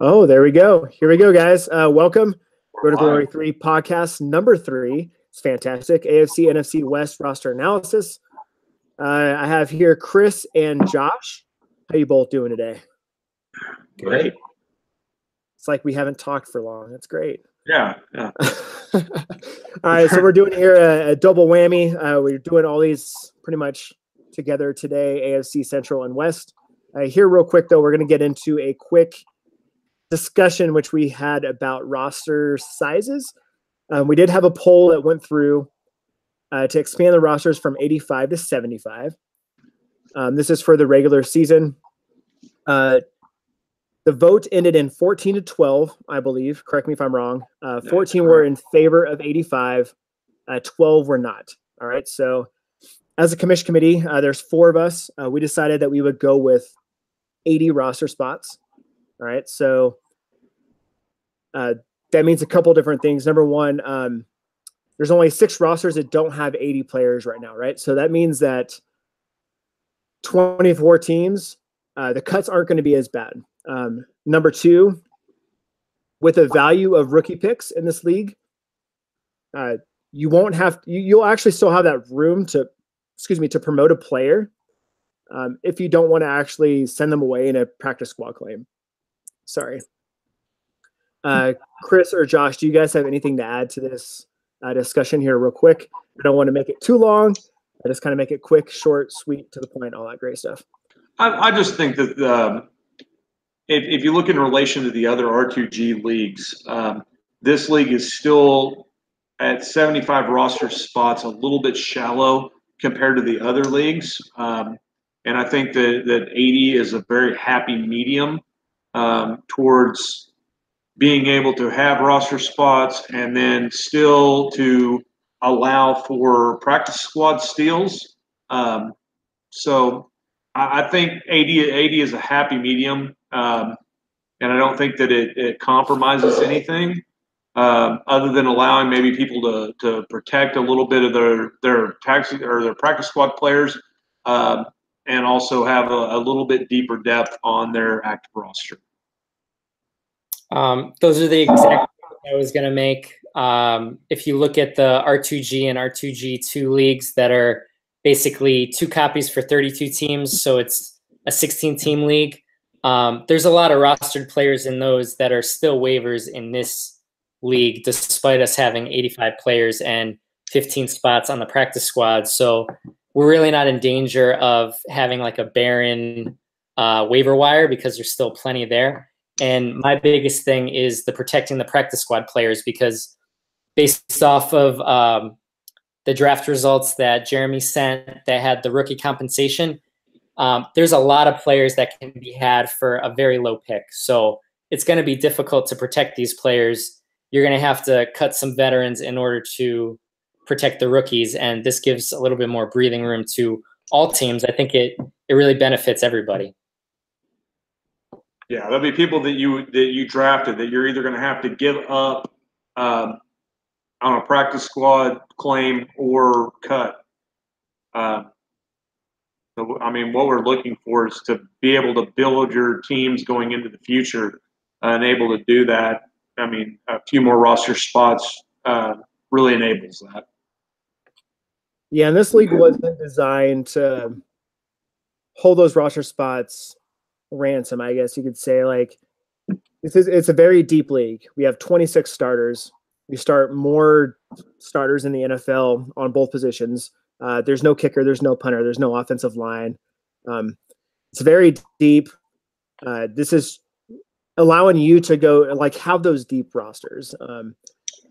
Oh, there we go. Here we go, guys. Welcome. Road to Glory 3 podcast number 3. It's fantastic. AFC, NFC West roster analysis. I have here Chris and Josh. How you both doing today? Great. It's like we haven't talked for long. That's great. Yeah. All right, so we're doing here a double whammy. We're doing all these pretty much together today, AFC Central and West. Here real quick, though, we're going to get into a quick discussion which we had about roster sizes. We did have a poll that went through to expand the rosters from 85 to 75. This is for the regular season. The vote ended in 14 to 12, I believe. Correct me if I'm wrong. 14 were in favor of 85. 12 were not. All right. So as a commission committee, there's 4 of us. We decided that we would go with 80 roster spots. All right. So that means a couple different things. Number one, there's only 6 rosters that don't have 80 players right now. Right. So that means that 24 teams, the cuts aren't going to be as bad. Number 2, with the value of rookie picks in this league, you won't have, you'll actually still have that room to promote a player if you don't want to actually send them away in a practice squad claim. Sorry. Chris or Josh, do you guys have anything to add to this discussion here real quick? I don't want to make it too long. I just kind of make it quick, short, sweet, to the point, all that great stuff. I just think that if you look in relation to the other R2G leagues, this league is still at 75 roster spots, a little bit shallow compared to the other leagues. And I think that 80 is a very happy medium towards being able to have roster spots and then still to allow for practice squad steals. So I think 80 is a happy medium, and I don't think that it compromises anything other than allowing maybe people to protect a little bit of their practice squad players, and also have a little bit deeper depth on their active roster. Those are the exact points I was going to make. If you look at the R2G and R2G2 leagues that are basically 2 copies for 32 teams, so it's a 16-team league, there's a lot of rostered players in those that are still waivers in this league, despite us having 85 players and 15 spots on the practice squad. So we're really not in danger of having like a barren waiver wire because there's still plenty there. And my biggest thing is the protecting the practice squad players, because based off of the draft results that Jeremy sent that had the rookie compensation, there's a lot of players that can be had for a very low pick. So it's going to be difficult to protect these players. You're going to have to cut some veterans in order to protect the rookies. And this gives a little bit more breathing room to all teams. I think it really benefits everybody. Yeah, there'll be people that you drafted that you're either going to have to give up on a practice squad claim or cut. So, I mean, what we're looking for is to be able to build your teams going into the future and able to do that. I mean, a few more roster spots really enables that. Yeah, and this league wasn't designed to hold those roster spots ransom, I guess you could say. Like, it's a very deep league. We have 26 starters. We start more starters in the NFL on both positions. There's no kicker, there's no punter, there's no offensive line. It's very deep. This is allowing you to go like have those deep rosters.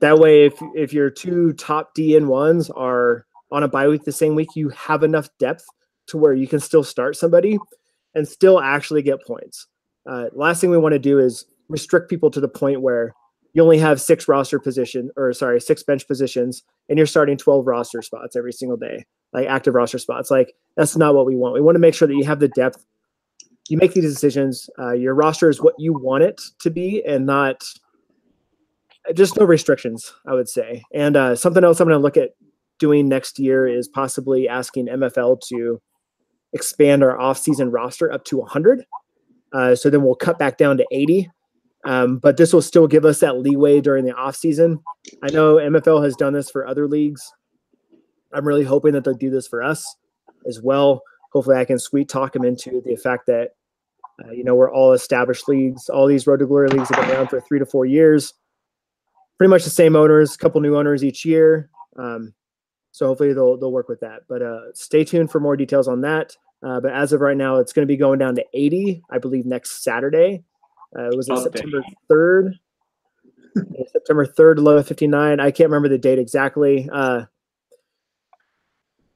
That way, if your 2 top DN1s are on a bye week the same week, you have enough depth to where you can still start somebody and still actually get points. Last thing we want to do is restrict people to the point where you only have 6 bench positions, and you're starting 12 roster spots every single day, like active roster spots. Like, that's not what we want. We want to make sure that you have the depth. You make these decisions. Your roster is what you want it to be, and not just no restrictions, I would say. And something else I'm going to look at doing next year is possibly asking MFL to expand our off-season roster up to 100. So then we'll cut back down to 80. But this will still give us that leeway during the off season. I know MFL has done this for other leagues. I'm really hoping that they'll do this for us as well. Hopefully I can sweet talk them into the fact that, we're all established leagues. All these Road to Glory leagues have been around for 3 to 4 years. Pretty much the same owners, a couple new owners each year. So hopefully they'll work with that. But stay tuned for more details on that. But as of right now, it's going to be going down to 80, I believe, next Saturday. Was it September 3rd? September 3rd, low 59. I can't remember the date exactly. But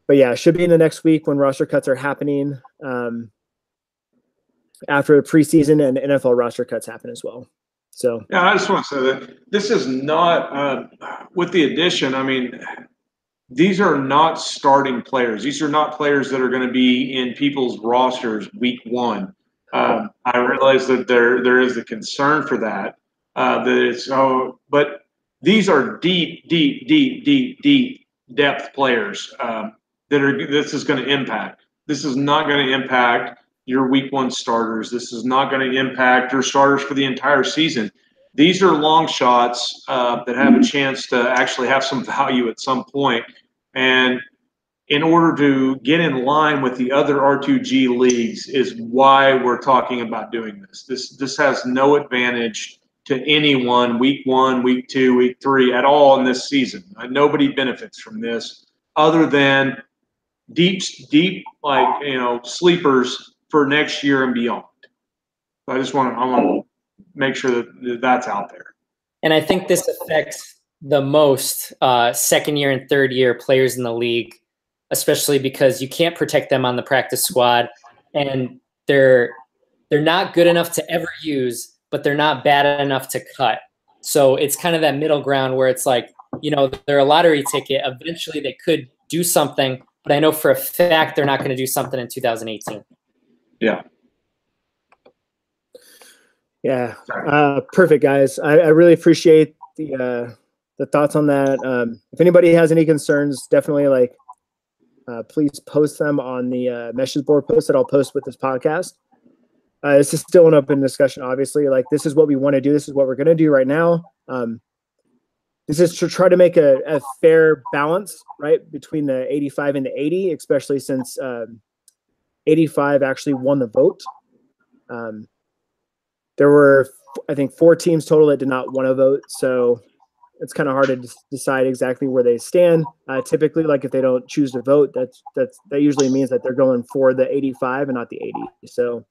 yeah, it should be in the next week when roster cuts are happening. After the preseason and NFL roster cuts happen as well. So yeah, I just want to say that this is not with the addition. I mean, these are not starting players. These are not players that are going to be in people's rosters week 1. I realize that there is a concern for that. But these are deep depth players this is going to impact. This is not going to impact your week 1 starters. This is not going to impact your starters for the entire season. These are long shots that have a chance to actually have some value at some point. And in order to get in line with the other R2G leagues is why we're talking about doing this. This has no advantage to anyone week 1, week 2, week 3 at all in this season. Nobody benefits from this other than deep sleepers for next year and beyond. So I want to make sure that that's out there. And I think this affects the most second year and third year players in the league, especially because you can't protect them on the practice squad, and they're not good enough to ever use, but they're not bad enough to cut. So it's kind of that middle ground where it's like, they're a lottery ticket. Eventually they could do something, but I know for a fact they're not going to do something in 2018. Yeah. Yeah. Perfect, guys. I really appreciate the thoughts on that. If anybody has any concerns, definitely please post them on the message board post that I'll post with this podcast. This is still an open discussion, obviously. This is what we want to do. This is what we're going to do right now. This is to try to make a fair balance, right, between the 85 and the 80, especially since 85 actually won the vote. There were, I think, 4 teams total that did not want to vote, so it's kind of hard to decide exactly where they stand. Typically, if they don't choose to vote, that usually means that they're going for the 85 and not the 80. So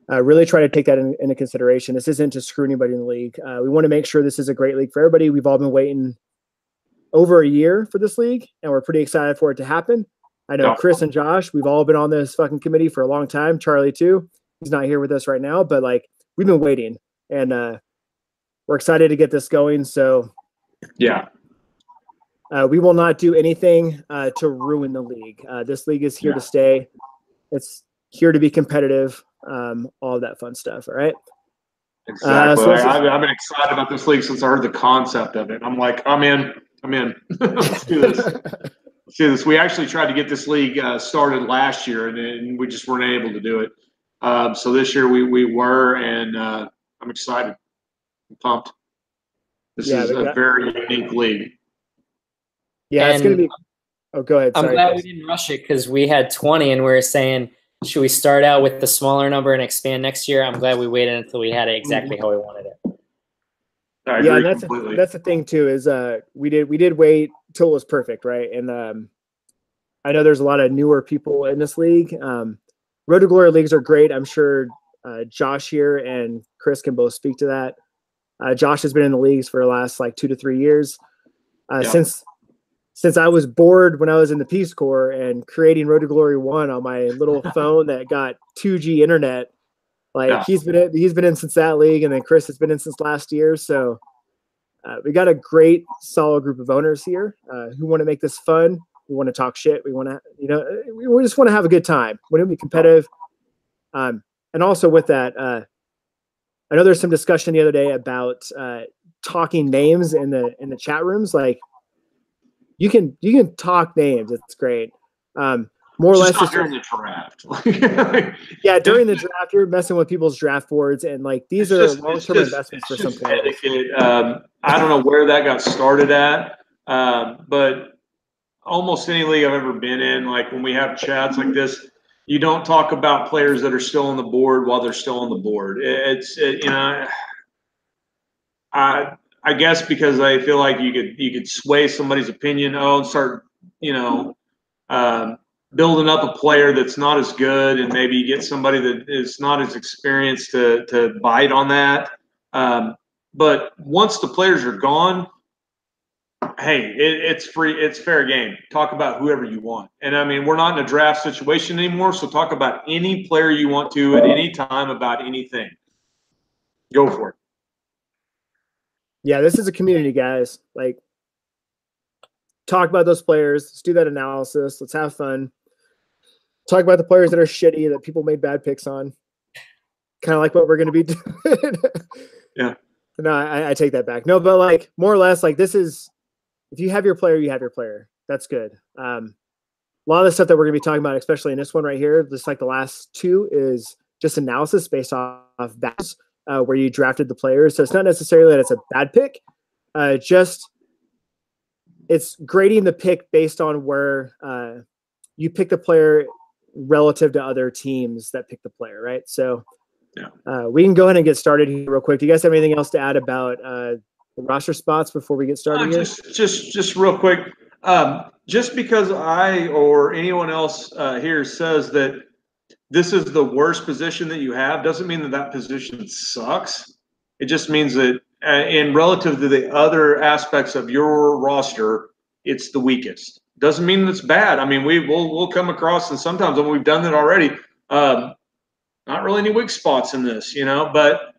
really try to take that into consideration. This isn't to screw anybody in the league. We want to make sure this is a great league for everybody. We've all been waiting over a year for this league, and we're pretty excited for it to happen. I know Chris and Josh, we've all been on this fucking committee for a long time. Charlie too. He's not here with us right now, but we've been waiting, and we're excited to get this going. So yeah, we will not do anything to ruin the league. This league is here to stay. It's here to be competitive. All of that fun stuff. All right. Exactly. I've been excited about this league since I heard the concept of it. I'm like, I'm in. Let's do this. Let's do this. We actually tried to get this league started last year, and we just weren't able to do it. So this year we were, and I'm excited. I'm pumped. This is a very unique league. Yeah, it's going to be. Oh, go ahead. I'm glad we didn't rush it because we had 20, and we were saying, should we start out with the smaller number and expand next year? I'm glad we waited until we had it exactly how we wanted it. Yeah, and that's the thing too is we did wait till it was perfect, right? And I know there's a lot of newer people in this league. Road to Glory leagues are great. I'm sure Josh here and Chris can both speak to that. Josh has been in the leagues for the last 2 to 3 years. Since I was bored when I was in the Peace Corps and creating Road to Glory 1 on my little phone that got 2G internet, he's been in since that league, and then Chris has been in since last year. So we got a great, solid group of owners here who want to make this fun. We want to talk shit. We want to, we just want to have a good time. We want to be competitive. And also with that, I know there's some discussion the other day about talking names in the chat rooms. You can talk names. It's great. more or less just during the draft. Yeah, during the draft, you're messing with people's draft boards, and like these are long-term investments for some players. I don't know where that got started at, but almost any league I've ever been in, like when we have chats like this, you don't talk about players that are still on the board while they're still on the board. I guess because I feel like you could sway somebody's opinion. And start building up a player that's not as good, and maybe you get somebody that is not as experienced to bite on that. But once the players are gone, hey, it's free. It's fair game. Talk about whoever you want. And I mean, we're not in a draft situation anymore, so talk about any player you want to at any time about anything. Go for it. Yeah, this is a community, guys. Like, talk about those players. Let's do that analysis. Let's have fun. Talk about the players that are shitty, that people made bad picks on. Kind of like what we're going to be doing. Yeah. No, I take that back. No, but like more or less, like this is, if you have your player, you have your player. That's good. A lot of the stuff that we're going to be talking about, especially in this one right here, just like the last two, is just analysis based off that, where you drafted the players. So it's not necessarily that it's a bad pick. Just it's grading the pick based on where you pick the player relative to other teams that pick the player, right? So we can go ahead and get started here real quick. Do you guys have anything else to add about the roster spots before we get started here? Just real quick. Just because I or anyone else here says that this is the worst position that you have doesn't mean that position sucks. It just means that in relative to the other aspects of your roster, it's the weakest. Doesn't mean it's bad. I mean, we'll come across, and sometimes when we've done that already, not really any weak spots in this, but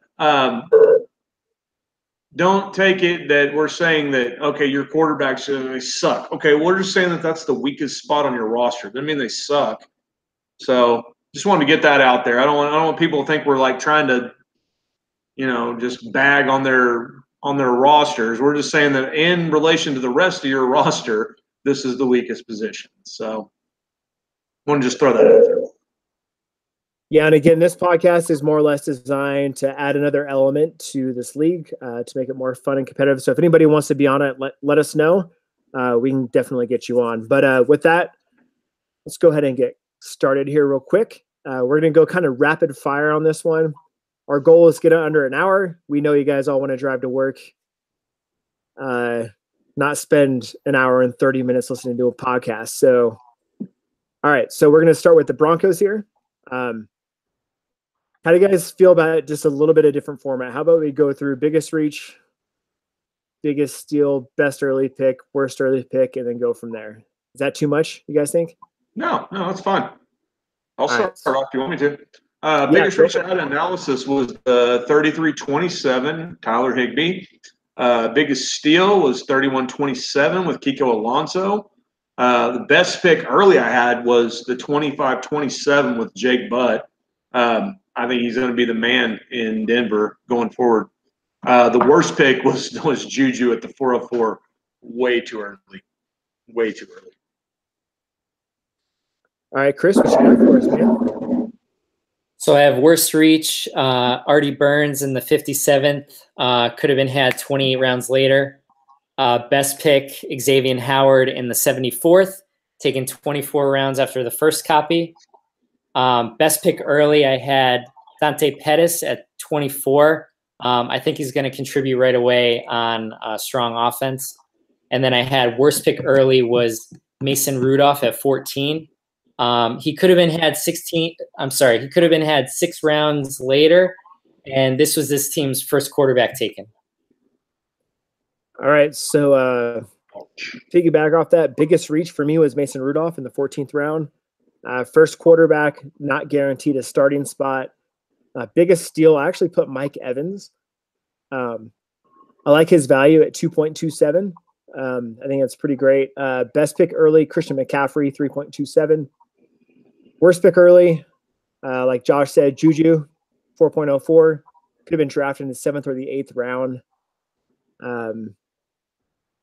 don't take it that we're saying that, okay, your quarterbacks, they suck. Okay, we're just saying that that's the weakest spot on your roster. Doesn't mean they suck. So just wanted to get that out there. I don't want people to think we're like trying to, just bag on their rosters. We're just saying that in relation to the rest of your roster, this is the weakest position. So I want to just throw that out there. Yeah, and again, this podcast is more or less designed to add another element to this league to make it more fun and competitive. So if anybody wants to be on it, let us know. We can definitely get you on. But with that, let's go ahead and get started here real quick. We're going to go kind of rapid fire on this one. Our goal is to get it under an hour. We know you guys all want to drive to work, not spend an hour and 30 minutes listening to a podcast. So, all right. So we're going to start with the Broncos here. How do you guys feel about it? Just a little bit of different format. How about we go through biggest reach, biggest steal, best early pick, worst early pick, and then go from there? Is that too much, you guys think? No, that's fine. I'll start off if you want me to. Biggest reach I had analysis was 33-27, Tyler Higbee. Biggest steal was 31-27 with Kiko Alonso. The best pick early I had was the 25-27 with Jake Butt. I think he's going to be the man in Denver going forward. The worst pick was Juju at the 404. Way too early. Way too early. All right, Chris, what you got for us, man? So I have worst reach, Artie Burns in the 57th. Could have been had 28 rounds later. Best pick, Xavier Howard in the 74th, taken 24 rounds after the first copy. Best pick early, I had Dante Pettis at 24. I think he's going to contribute right away on strong offense. And then I had worst pick early was Mason Rudolph at 14. He could have been had 16. I'm sorry. He could have been had 6 rounds later. And this was this team's first quarterback taken. All right. So piggyback off that, biggest reach for me was Mason Rudolph in the 14th round. First quarterback, not guaranteed a starting spot. Biggest steal, I actually put Mike Evans. I like his value at 2.27. I think that's pretty great. Best pick early, Christian McCaffrey, 3.27. Worst pick early, like Josh said, Juju, 4.04. Could have been drafted in the 7th or the 8th round. A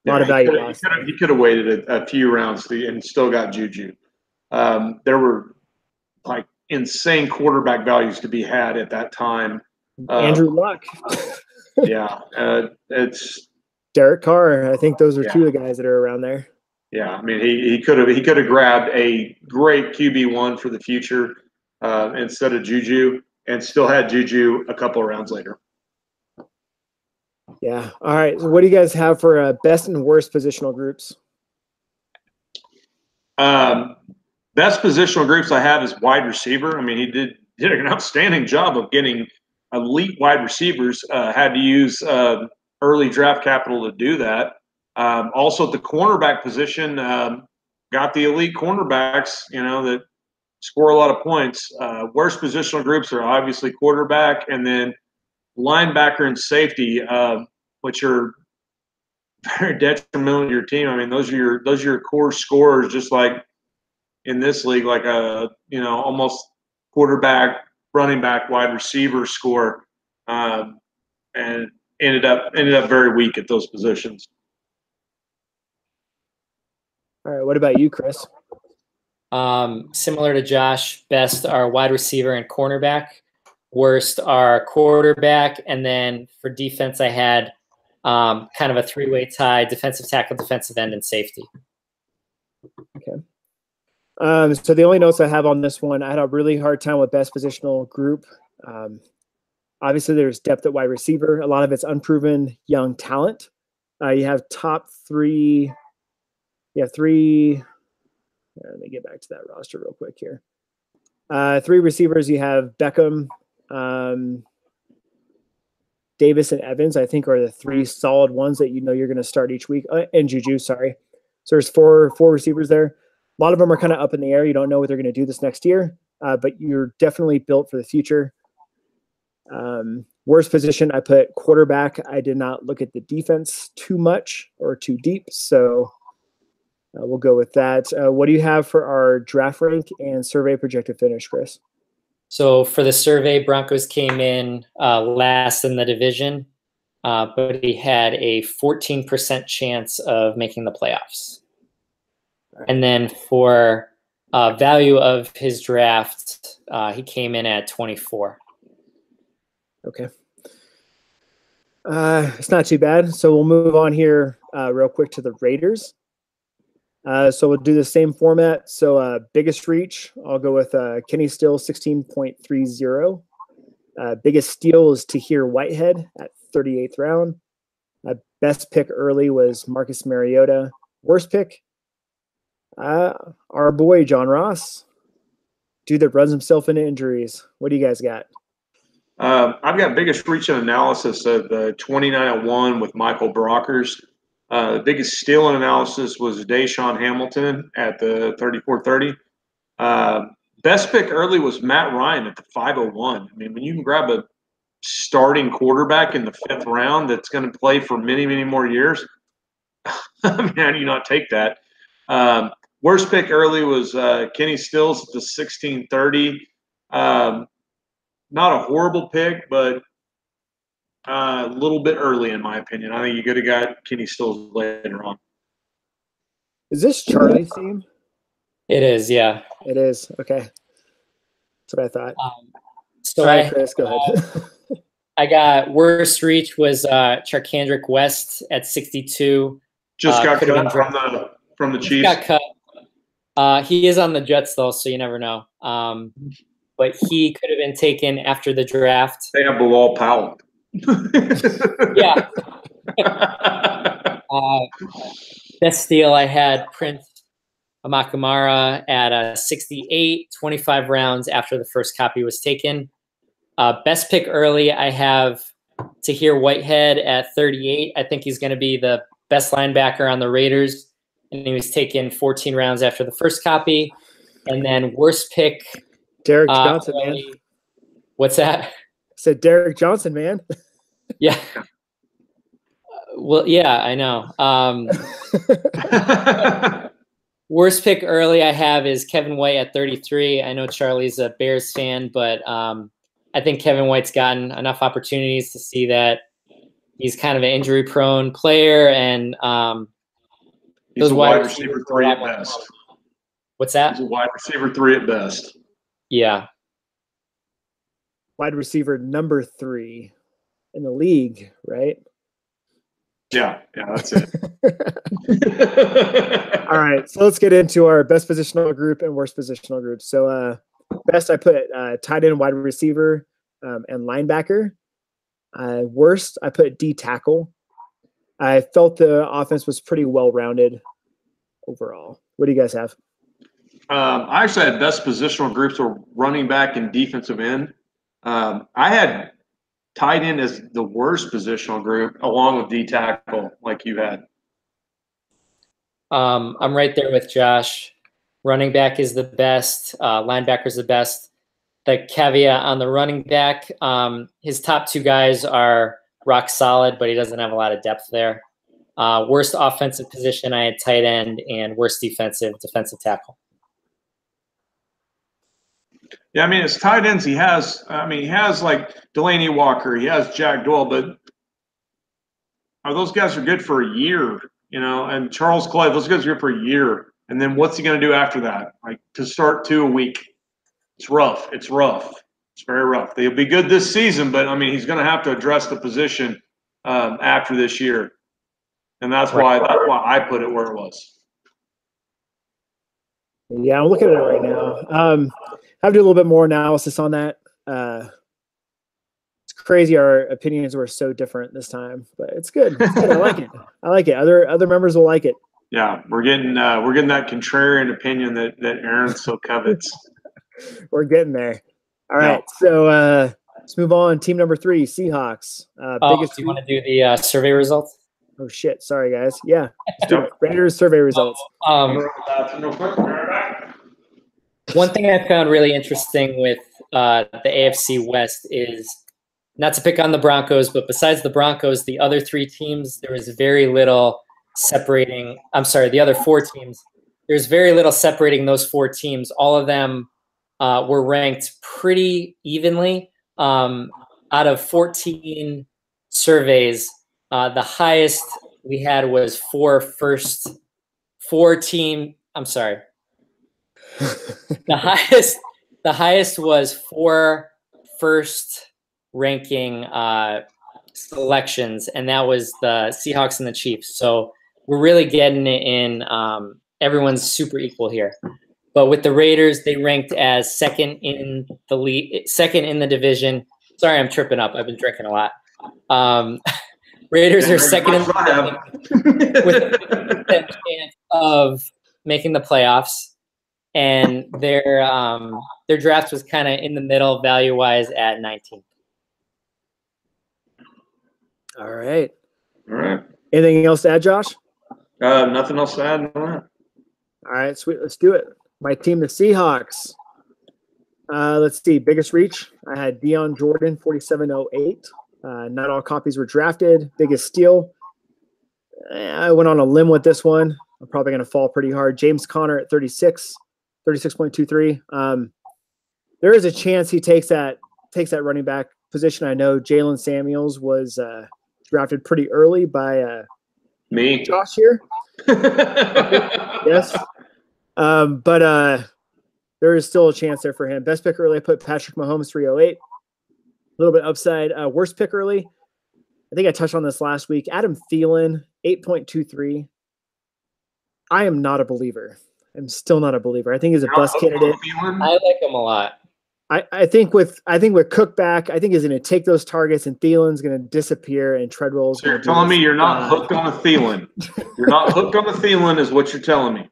lot of value lost. He could have waited a few rounds and still got Juju. There were like insane quarterback values to be had at that time. Andrew Luck. Yeah, it's Derek Carr. I think those are Yeah. two of the guys that are around there. Yeah, I mean he could have grabbed a great QB1 for the future instead of Juju, and still had Juju a couple of rounds later. Yeah. All right. So what do you guys have for best and worst positional groups? Best positional groups I have is wide receiver. I mean, he did an outstanding job of getting elite wide receivers. Had to use early draft capital to do that. Also, at the cornerback position, got the elite cornerbacks, that score a lot of points. Worst positional groups are obviously quarterback and then linebacker and safety, which are very detrimental to your team. I mean, those are your core scorers, just like in this league, like almost quarterback, running back, wide receiver score, and ended up very weak at those positions. All right. What about you, Chris? Similar to Josh, best are wide receiver and cornerback. Worst are quarterback, and then for defense, I had kind of a three-way tie: defensive tackle, defensive end, and safety. Okay. So the only notes I have on this one, I had a really hard time with best positional group. Obviously, there's depth at wide receiver. A lot of it's unproven young talent. You have top three. You have three. Let me get back to that roster real quick here. Three receivers. You have Beckham, Davis, and Evans. I think are the three solid ones that you're going to start each week. And Juju, sorry. So there's four receivers there. A lot of them are kind of up in the air. You don't know what they're going to do this next year, but you're definitely built for the future. Worst position, I put quarterback. I did not look at the defense too much or too deep, so we'll go with that. What do you have for our draft rank and survey projected finish, Chris? So for the survey, Broncos came in last in the division, but he had a 14% chance of making the playoffs. And then for value of his draft, he came in at 24. Okay. It's not too bad. So we'll move on here real quick to the Raiders. So we'll do the same format. So biggest reach, I'll go with Kenny Still, 16.30. Biggest steal is Tahir Whitehead at 38th round. Best pick early was Marcus Mariota. Worst pick, our boy John Ross, dude that runs himself into injuries. What do you guys got? I've got biggest reach and analysis of the 2901 with Michael Brockers. The biggest steal in analysis was Deshaun Hamilton at the 3430. Best pick early was Matt Ryan at the 501. I mean, when you can grab a starting quarterback in the 5th round that's going to play for many, many more years, I mean, how do you not take that? Worst pick early was Kenny Stills at the 1630. Not a horrible pick, but a little bit early in my opinion. I think you could have got Kenny Stills later on. Is this Charlie's team? It is, yeah. It is. Okay. That's what I thought. So all right, Chris, go ahead. I got worst reach was Charkandrick West at 62. Just got cut from the Chiefs. Got cut. He is on the Jets though, so you never know. But he could have been taken after the draft. They have Bilal Powell. Yeah. Best steal, I had Prince Amakamara at 68, 25 rounds after the first copy was taken. Best pick early, I have Tahir Whitehead at 38. I think he's going to be the best linebacker on the Raiders. And he was taken 14 rounds after the first copy. And then worst pick, Derek Johnson, man. What's that? I said Derek Johnson, man. Yeah. Well, yeah, I know. Worst pick early I have is Kevin White at 33. I know Charlie's a Bears fan, but I think Kevin White's gotten enough opportunities to see that he's kind of an injury-prone player, and he's a wide receiver 3 at best. What's that? He's a wide receiver 3 at best. Yeah. Wide receiver number 3 in the league, right? Yeah, that's it. All right, so let's get into our best positional group and worst positional group. So best, I put tight end, wide receiver, and linebacker. Worst, I put D tackle. I felt the offense was pretty well-rounded overall. What do you guys have? I actually had best positional groups were running back and defensive end. I had tight end as the worst positional group, along with D tackle, like you had. I'm right there with Josh. Running back is the best. Linebacker is the best. The caveat on the running back, his top 2 guys are rock solid, but he doesn't have a lot of depth there. Worst offensive position, I had tight end, and worst defensive tackle. Yeah, I mean, it's tight ends. He has like Delaney Walker. He has Jack Doyle, but those guys are good for a year, and Charles Clay, those guys are good for a year. And then what's he going to do after that? Like to start 2 a week. It's rough. It's very rough. They'll be good this season, but I mean, he's going to have to address the position after this year. And that's why I put it where it was. Yeah, I'm looking at it right now. I have to do a little bit more analysis on that. It's crazy our opinions were so different this time, but it's good. It's good. I like it. Other members will like it. Yeah, we're getting that contrarian opinion that Aaron so covets. We're getting there. All right, so let's move on. Team number 3, Seahawks. Do you want to do the survey results? Oh shit! Sorry guys. Yeah, let's do it. Raiders survey results. One thing I found really interesting with the AFC West is, not to pick on the Broncos, but besides the Broncos, the other 3 teams, there was very little separating. I'm sorry, the other 4 teams. There's very little separating those 4 teams. All of them were ranked pretty evenly. Out of 14 surveys, the highest we had was 4 team. I'm sorry. The highest was 4 first ranking selections, and that was the Seahawks and the Chiefs. So we're really getting it in. Everyone's super equal here. But with the Raiders, they ranked as second in the league, second in the division. Sorry, I'm tripping up. I've been drinking a lot. Raiders are second in the division with a chance of making the playoffs, and their draft was kind of in the middle value-wise at 19th. All right. All right. Anything else to add, Josh? Nothing else to add on that. All right, sweet. Let's do it. My team, the Seahawks. Let's see. Biggest reach. I had Deion Jordan, 4708. Not all copies were drafted. Biggest steal. I went on a limb with this one. I'm probably going to fall pretty hard. James Conner at 36.23. There is a chance he takes that running back position. I know Jalen Samuels was drafted pretty early by me, Josh here. Yes. But there is still a chance there for him. Best pick early, I put Patrick Mahomes, 308. A little bit upside. Worst pick early, I think I touched on this last week. Adam Thielen, 8.23. I am not a believer. I'm still not a believer. I think he's a bust candidate. I like him a lot. I think with Cook back, I think he's going to take those targets, and Thielen's going to disappear, and Treadwell's. So you're telling me you're not hooked on a Thielen. You're not hooked on a Thielen, is what you're telling me.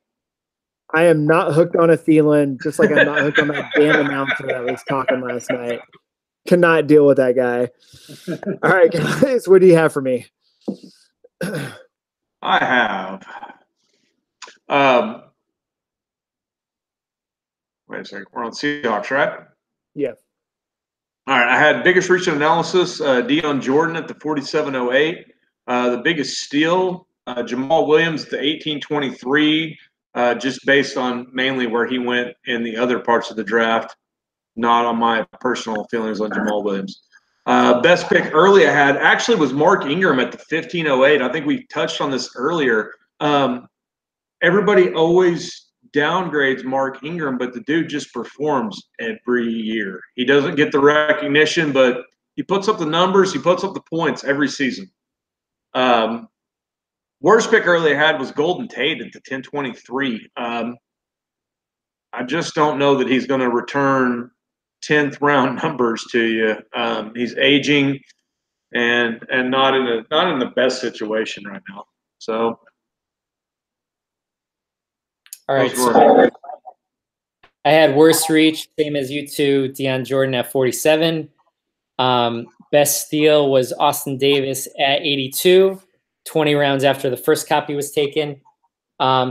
I am not hooked on a Thielen, just like I'm not hooked on that damn announcer that was talking last night. Cannot deal with that guy. All right, guys, what do you have for me? I have. Wait a second. We're on Seahawks, right? Yeah. All right. I had biggest reach analysis, Deion Jordan at the 4708. The biggest steal, Jamal Williams at the 1823, just based on mainly where he went in the other parts of the draft, not on my personal feelings on Jamal Williams. Best pick early I had actually was Mark Ingram at the 1508. I think we touched on this earlier. Everybody always downgrades Mark Ingram, but the dude just performs every year. He doesn't get the recognition, but he puts up the numbers, he puts up the points every season. Worst pick early I had was Golden Tate at the 1023. I just don't know that he's going to return 10th round numbers to you. He's aging and not in the best situation right now. So, all right. So I had worst reach, same as you two, Deion Jordan at 47. Best steal was Austin Davis at 82, 20 rounds after the first copy was taken.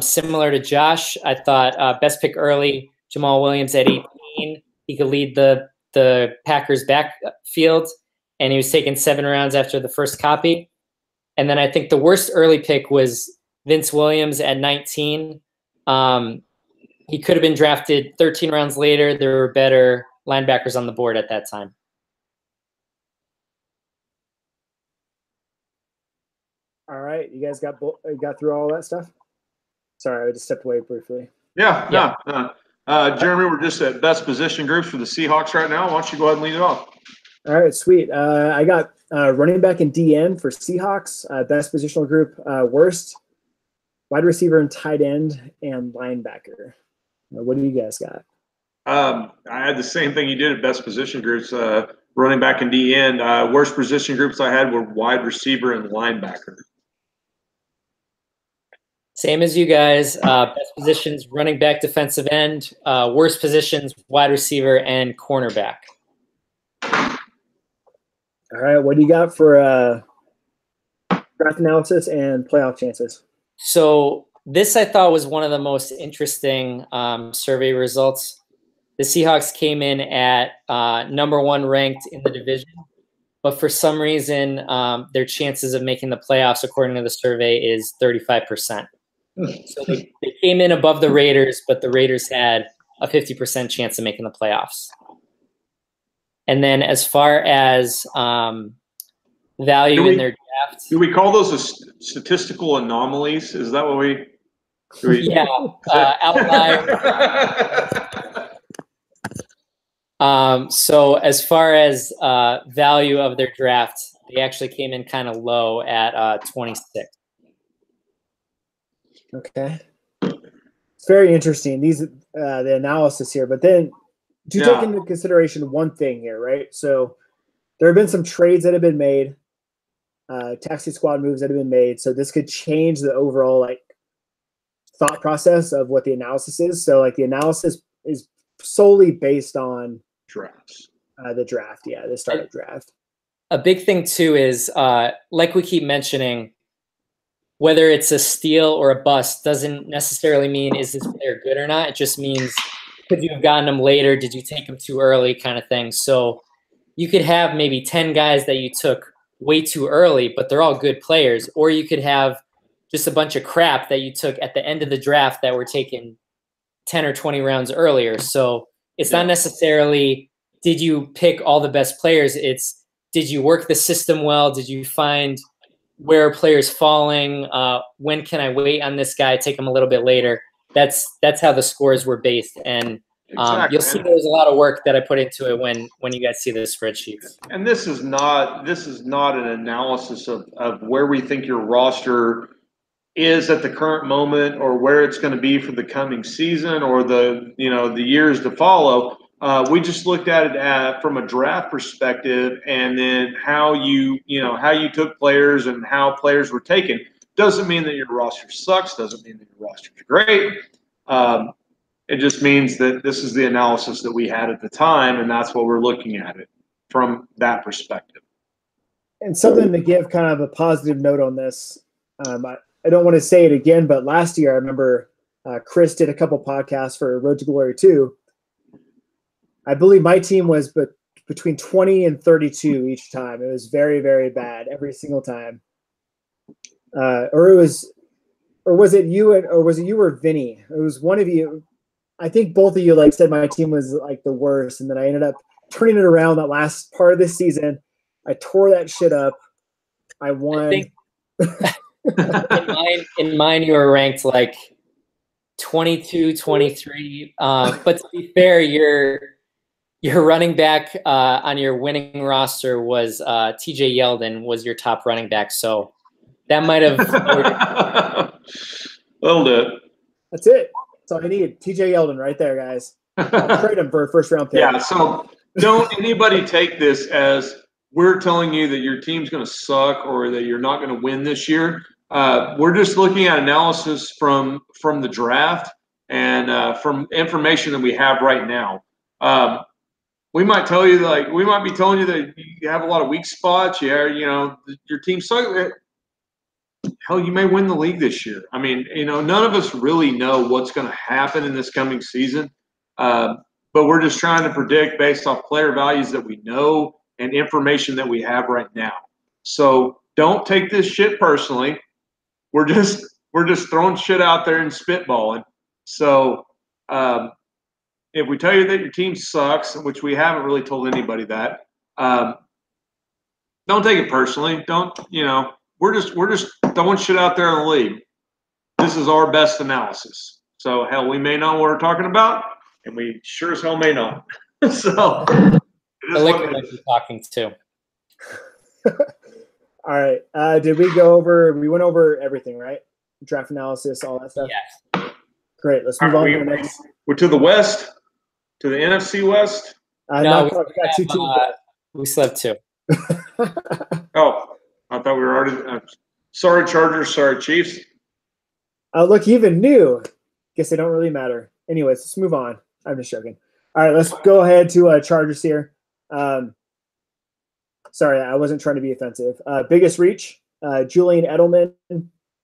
Similar to Josh, I thought best pick early, Jamal Williams at 18. He could lead the Packers backfield, and he was taken 7 rounds after the first copy. And then I think the worst early pick was Vince Williams at 19. He could have been drafted 13 rounds later. There were better linebackers on the board at that time. All right, you guys got through all that stuff? Sorry, I just stepped away briefly. Yeah. Jeremy, we're just at best position groups for the Seahawks right now. Why don't you go ahead and lead it off? All right, sweet. I got running back and DN for Seahawks, best positional group, worst, wide receiver and tight end, and linebacker. What do you guys got? I had the same thing you did at best position groups, running back and DN. Worst position groups I had were wide receiver and linebacker. Same as you guys. Best positions, running back, defensive end. Worst positions, wide receiver and cornerback. All right, what do you got for draft analysis and playoff chances? So this I thought was one of the most interesting survey results. The Seahawks came in at number 1 ranked in the division, but for some reason, their chances of making the playoffs, according to the survey, is 35%. So they came in above the Raiders, but the Raiders had a 50% chance of making the playoffs. And then as far as value in their draft. Do we call those statistical anomalies? Is that what we yeah, outlier. So as far as value of their draft, they actually came in kind of low at 26. Okay. It's very interesting, the analysis here. But then do take into consideration one thing here, right? So there have been some trades that have been made, taxi squad moves that have been made. So this could change the overall thought process of what the analysis is. So the analysis is solely based on drafts. The draft, the start of draft. A big thing too is like we keep mentioning, whether it's a steal or a bust doesn't necessarily mean is this player good or not. It just means could you have gotten him later? Did you take him too early, kind of thing. So you could have maybe 10 guys that you took way too early, but they're all good players. Or you could have just a bunch of crap that you took at the end of the draft that were taken 10 or 20 rounds earlier. So it's not necessarily did you pick all the best players. It's did you work the system well? Did you find where are players falling? When can I wait on this guy? Take him a little bit later. That's how the scores were based. And you'll see there's a lot of work that I put into it when you guys see the spreadsheets. And this is not an analysis of where we think your roster is at the current moment or where it's going to be for the coming season or the years to follow. We just looked at it from a draft perspective, and then how you took players and how players were taken. Doesn't mean that your roster sucks. Doesn't mean that your roster is great. It just means that this is the analysis that we had at the time, and that's what we're looking at it from that perspective. And something to give kind of a positive note on this. I don't want to say it again, but last year I remember Chris did a couple podcasts for Road to Glory 2. I believe my team was between 20 and 32 each time. It was very, very bad every single time. Or was it you or Vinny? It was one of you. I think both of you said my team was the worst, and then I ended up turning it around that last part of the season. I tore that shit up. I won. In mine, you were ranked 22-23. But to be fair, your running back on your winning roster was TJ Yeldon was your top running back. So that might have. That'll do it. That's it. That's all I need. TJ Yeldon right there, guys. I'll trade him for a first-round pick. Yeah, so don't anybody take this as we're telling you that your team's going to suck or that you're not going to win this year. We're just looking at analysis from the draft and from information that we have right now. We might tell you we might be telling you that you have a lot of weak spots. Yeah, your team sucks. Hell, you may win the league this year. I mean, none of us really know what's going to happen in this coming season. But we're just trying to predict based off player values that we know and information that we have right now. So don't take this shit personally. We're just throwing shit out there and spitballing. So if we tell you that your team sucks, which we haven't really told anybody that, don't take it personally. Don't we're just throwing shit out there in the league. This is our best analysis. So hell, we may know what we're talking about, and we sure as hell may not. So I like what you're talking to. All right. Did we go over? We went over everything, right? Draft analysis, all that stuff. Yes. Great. Let's move on to the next. We're to the West, to the NFC West. No, we got two teams. We still have two. Oh, I thought we were already. Sorry, Chargers. Sorry, Chiefs. Look, even new. Guess they don't really matter. Anyways, let's move on. I'm just joking. All right, let's go ahead to Chargers here. Sorry, I wasn't trying to be offensive. Biggest reach, Julian Edelman,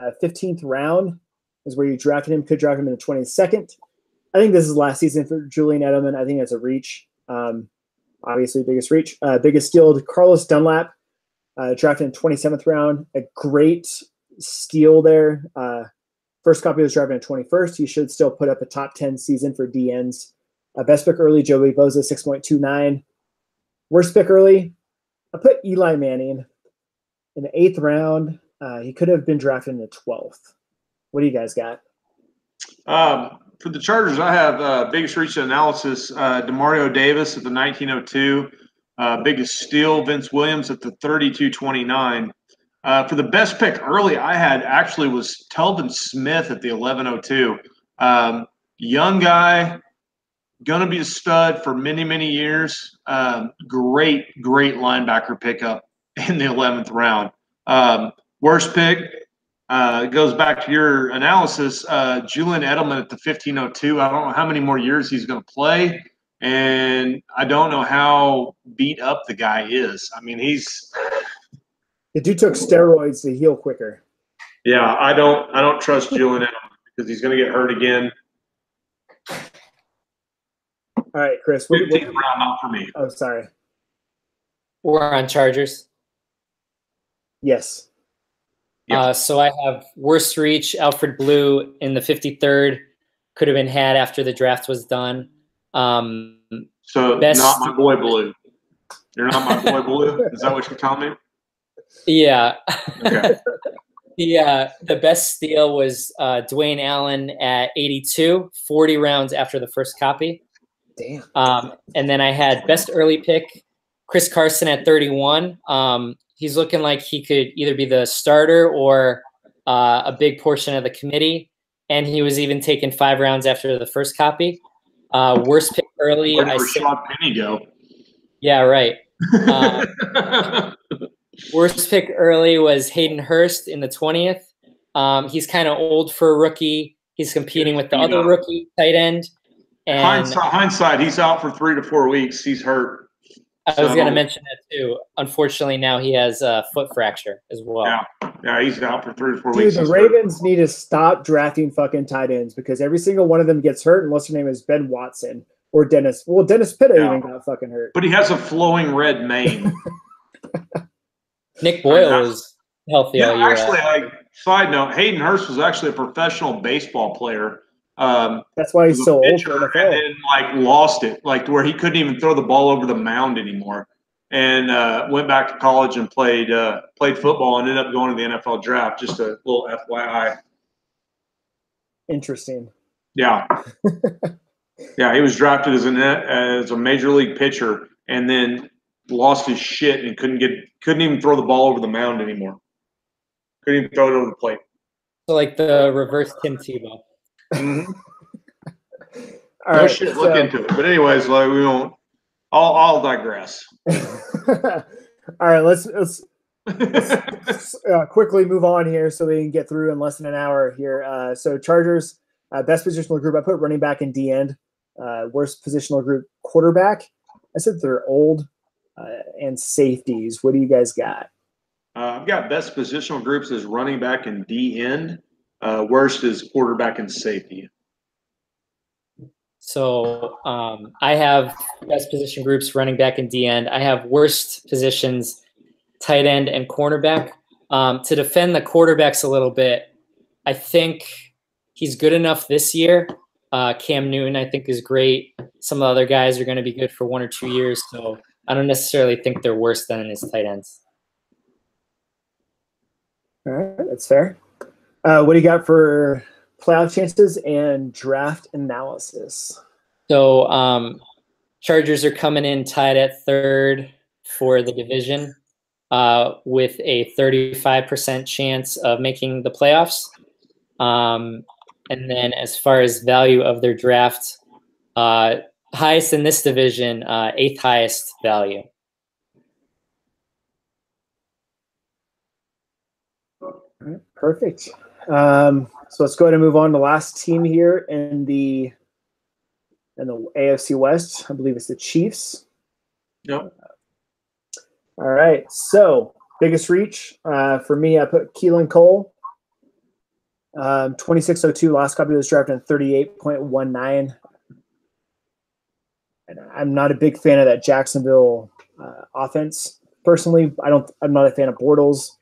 15th round is where you drafted him. Could draft him in the 22nd. I think this is last season for Julian Edelman. I think that's a reach. Obviously, biggest reach. Biggest skilled, Carlos Dunlap, drafted in 27th round. A great steal there. First copy was drafted in 21st. He should still put up a top 10 season for DNs. Best pick early, Joey Bosa, 6.29. Worst pick early, I put Eli Manning in the 8th round. He could have been drafted in the 12th. What do you guys got? For the Chargers, I have biggest reach analysis, DeMario Davis at the 1902. Biggest steal, Vince Williams at the 3229. For the best pick early, I had actually was Telvin Smith at the 1102. Young guy, gonna be a stud for many, many years. Great linebacker pickup in the 11th round. Worst pick goes back to your analysis. Julian Edelman at the 1502. I don't know how many more years he's going to play, and I don't know how beat up the guy is. I mean, the dude took steroids to heal quicker. Yeah, I don't trust Julian Edelman because he's going to get hurt again. All right, Chris. 15th round, not for me. Oh, sorry. We're on Chargers. Yes. Yep. So I have worst reach, Alfred Blue in the 53rd. Could have been had after the draft was done. So not my boy Blue. You're not my boy Blue? Is that what you're telling me? Yeah. Okay. The best steal was Dwayne Allen at 82, 40 rounds after the first copy. Damn. And then I had best early pick, Chris Carson at 31. He's looking like he could either be the starter or a big portion of the committee. And he was even taken 5 rounds after the first copy. Worst pick early. Where did Rashad Penny go? Yeah, right. Worst pick early was Hayden Hurst in the 20th. He's kind of old for a rookie. He's competing with the other rookie tight end. And hindsight, he's out for 3 to 4 weeks. He's hurt. I was going to mention that too. Unfortunately, now he has a foot fracture as well. Yeah, he's out for 3 to 4 weeks. Dude, the Ravens need to stop drafting fucking tight ends because every single one of them gets hurt unless their name is Ben Watson or Dennis. Well, Dennis Pitta even got fucking hurt. But he has a flowing red mane. Nick Boyle was healthy all year. Actually, side note, Hayden Hurst was actually a professional baseball player. That's why he's so old for NFL. And then lost it, to where he couldn't even throw the ball over the mound anymore. And went back to college and played football and ended up going to the NFL draft. Just a little FYI. Interesting. Yeah. Yeah, he was drafted as a major league pitcher and then lost his shit and couldn't even throw the ball over the mound anymore. Couldn't even throw it over the plate. So like the reverse Tim Tebow. Mm-hmm. All no right, shit, look into it. But anyways, like we won't. I'll digress. All right, let's quickly move on here so we can get through in less than an hour here. So Chargers, best positional group, I put running back and D end. Worst positional group, quarterback. I said they're old, and safeties. What do you guys got? I've got best positional groups as running back and D end. Worst is quarterback and safety. So I have best position groups running back and D end. I have worst positions tight end and cornerback. To defend the quarterbacks a little bit, I think he's good enough this year. Cam Newton, I think, is great. Some of the other guys are going to be good for 1 or 2 years, so I don't necessarily think they're worse than his tight ends. All right, that's fair. What do you got for playoff chances and draft analysis? So Chargers are coming in tied at third for the division with a 35% chance of making the playoffs. And then as far as value of their draft, highest in this division, 8th highest value. All right, perfect. So let's go ahead and move on to the last team here in the AFC West. I believe it's the Chiefs. Yep. All right. So biggest reach for me, I put Keelan Cole. 2602. Last copy was drafted in 38.19. And I'm not a big fan of that Jacksonville offense. Personally, I'm not a fan of Bortles.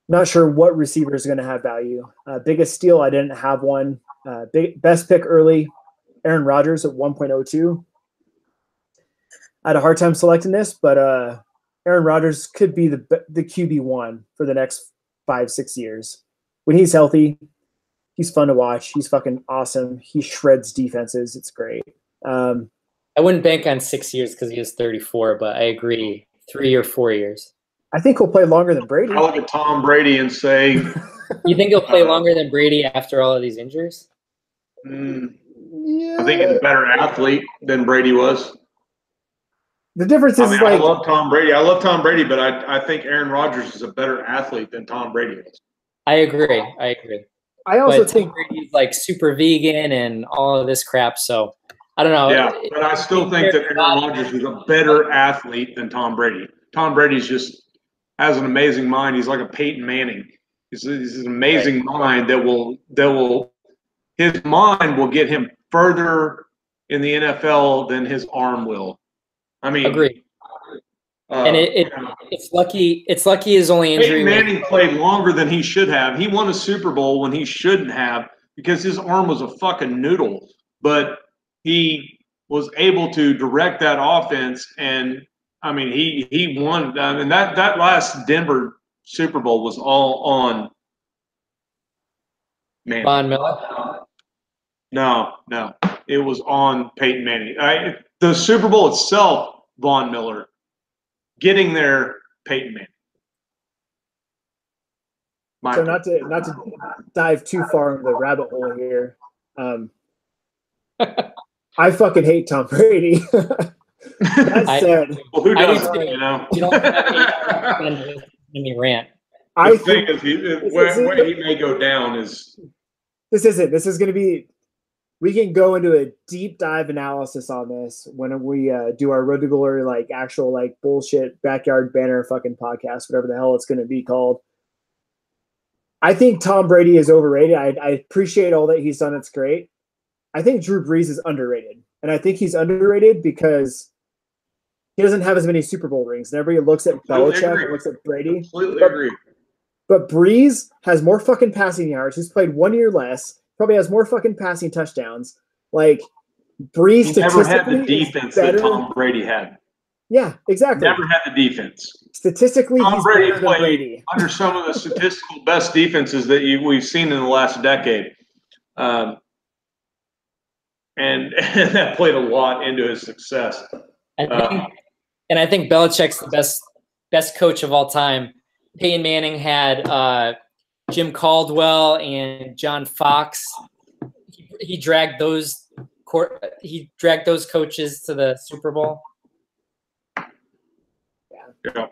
Not sure what receiver is going to have value. Biggest steal, I didn't have one. Best pick early, Aaron Rodgers at 1.02. I had a hard time selecting this, but Aaron Rodgers could be the QB1 for the next 5-6 years. When he's healthy, he's fun to watch. He's fucking awesome. He shreds defenses. It's great. I wouldn't bank on 6 years because he is 34, but I agree, 3 or 4 years. I think he'll play longer than Brady. I look at Tom Brady and say, You think he'll play longer than Brady after all of these injuries? Yeah. I think he's a better athlete than Brady was. The difference is I love Tom Brady. But I think Aaron Rodgers is a better athlete than Tom Brady is. I agree. I also but think Tom Brady's like super vegan and all of this crap. So I don't know. Yeah, but I still think that Aaron Rodgers is a better athlete than Tom Brady. Tom Brady's just has an amazing mind. He's like a Peyton Manning. He's an amazing mind that will his mind will get him further in the NFL than his arm will. I mean, agree. And it's lucky his only injury. Peyton Manning played longer than he should have. He won a Super Bowl when he shouldn't have because his arm was a fucking noodle. But he was able to direct that offense, and I mean, he won. I mean, that last Denver Super Bowl was all on Manning. Von Miller. No, it was on Peyton Manning. The Super Bowl itself, Von Miller. Getting there, Peyton Manning. So not to dive too far into the rabbit hole here. I fucking hate Tom Brady. That said, well, who doesn't? You don't have any rant. The thing is, where he may go down is. This is going to be. We can go into a deep dive analysis on this when we do our Road to Glory, like actual like bullshit backyard banner fucking podcast, whatever the hell it's going to be called. I think Tom Brady is overrated. I appreciate all that he's done. It's great. I think Drew Brees is underrated. And I think he's underrated because he doesn't have as many Super Bowl rings. And everybody looks at Belichick and looks at Brady. Completely agree. But Brees has more fucking passing yards. He's played 1 year less. Probably has more fucking passing touchdowns. Like, Brees he never had the statistically defense that Tom Brady had. Yeah, exactly. Never had the defense. Statistically, Tom he's Brady better than Brady. under some of the statistical best defenses that we've seen in the last decade. and that played a lot into his success. I think Belichick's the best coach of all time. Peyton Manning had Jim Caldwell and John Fox. He dragged those coaches to the Super Bowl. Yeah.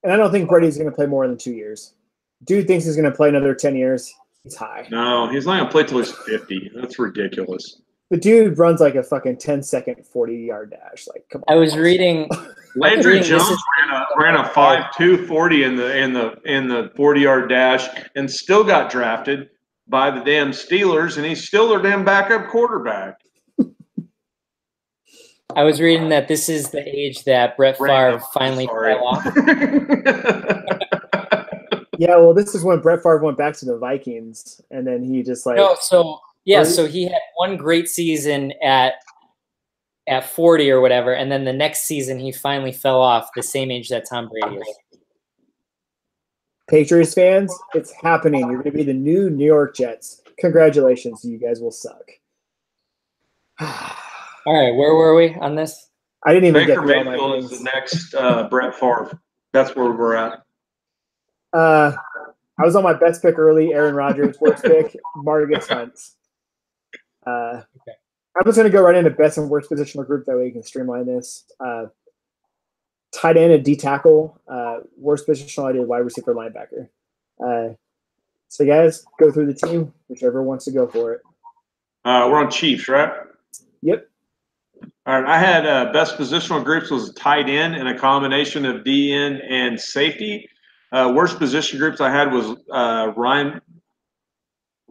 And I don't think Brady's going to play more than 2 years. Dude thinks he's going to play another 10 years. He's high. No, he's not going to play till he's 50. That's ridiculous. The dude runs like a fucking 10-second 40-yard dash. Like, come on. I was reading. Landry Jones ran a 5.2 40 in the 40-yard dash and still got drafted by the damn Steelers, and he's still their damn backup quarterback. I was reading that this is the age that Brett Favre finally fell off. Yeah, well, this is when Brett Favre went back to the Vikings, and then he just like so he had one great season at 40 or whatever, and then the next season he finally fell off, the same age that Tom Brady is. Patriots fans, it's happening. You're going to be the new New York Jets. Congratulations, you guys will suck. All right, where were we on this? I didn't even Baker get through all my Mayfield things. is the next Brett Favre. That's where we're at. I was on my best pick early, Aaron Rodgers. Worst pick, Margus Hunt. I'm just going to go right into best and worst positional group. That way you can streamline this. Tight end and D tackle. Worst positional, I did wide receiver, linebacker. So guys, go through the team, whichever wants to go for it. We're on Chiefs, right? Yep. All right. I had best positional groups was tight end and a combination of D end and safety. Worst position groups I had was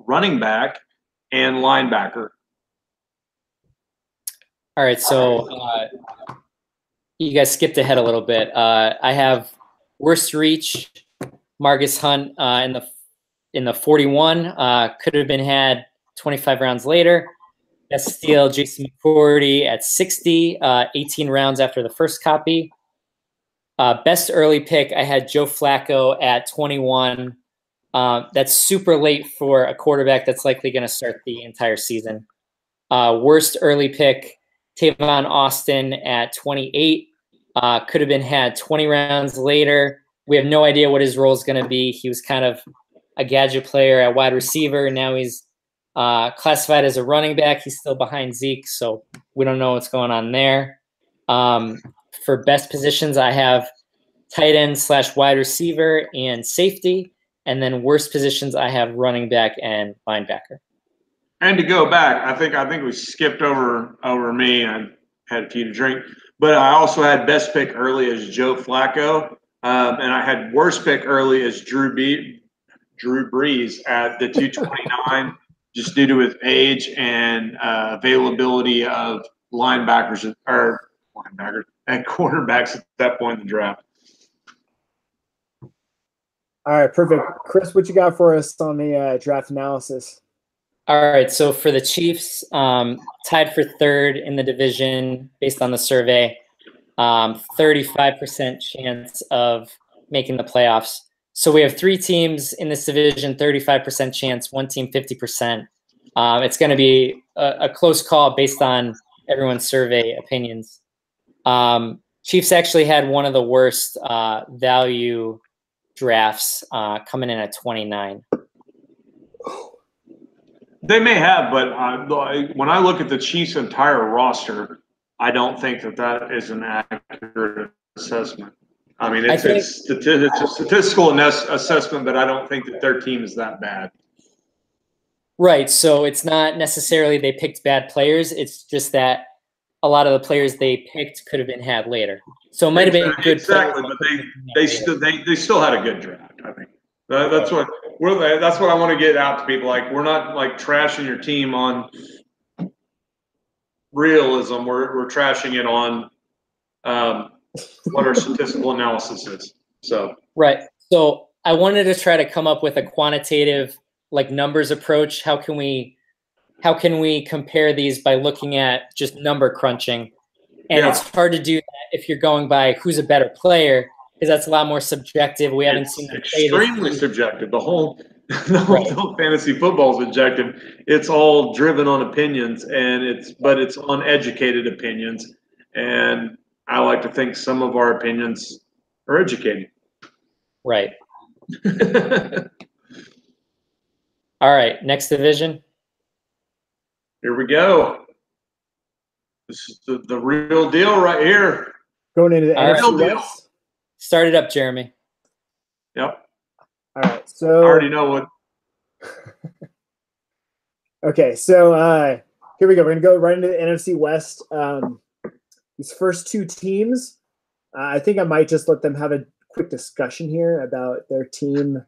running back and linebacker. All right, so you guys skipped ahead a little bit. I have worst reach, Margus Hunt in the 41. Could have been had 25 rounds later. Best steal, Jason McCourty at 60, 18 rounds after the first copy. Best early pick, I had Joe Flacco at 21. That's super late for a quarterback that's likely going to start the entire season. Worst early pick, Tavon Austin at 28. Could have been had 20 rounds later. We have no idea what his role is going to be. He was kind of a gadget player at wide receiver. Now he's classified as a running back. He's still behind Zeke, so we don't know what's going on there. For best positions, I have tight end / wide receiver and safety. And then worst positions, I have running back and linebacker. And to go back, I think we skipped over me. I had a few to drink, but I also had best pick early as Joe Flacco, and I had worst pick early as Drew Brees at the 229, just due to his age and availability of linebackers and quarterbacks at that point in the draft. All right, perfect. Chris, what you got for us on the draft analysis? All right, so for the Chiefs, tied for third in the division based on the survey, 35% chance of making the playoffs. So we have 3 teams in this division, 35% chance, 1 team 50%. It's going to be a close call based on everyone's survey opinions. Chiefs actually had one of the worst value drafts coming in at 29. They may have, but when I look at the Chiefs' entire roster, I don't think that is an accurate assessment. I mean, it's a statistical assessment, but I don't think that their team is that bad. Right. So it's not necessarily they picked bad players. It's just that a lot of the players they picked could have been had later. So it might have been good. Exactly, but they still had a good draft, I think. That's what I want to get out to people. Like, we're not like trashing your team on realism. We're trashing it on what our statistical analysis is. So right. So I wanted to try to come up with a quantitative, like, numbers approach. How can we compare these by looking at just number crunching? And it's hard to do that if you're going by who's a better player, because that's a lot more subjective. We haven't seen them play extremely subjective. The whole No fantasy football is objective. It's all driven on opinions, but it's on educated opinions. And I like to think some of our opinions are educated. Right. All right, next division. Here we go. This is the real deal right here. Going into the NFC deal. West. Start it up, Jeremy. Yep. All right, so I already know what. Okay, so here we go. We're gonna go right into the NFC West. These first two teams, I think I might just let them have a quick discussion here about their team.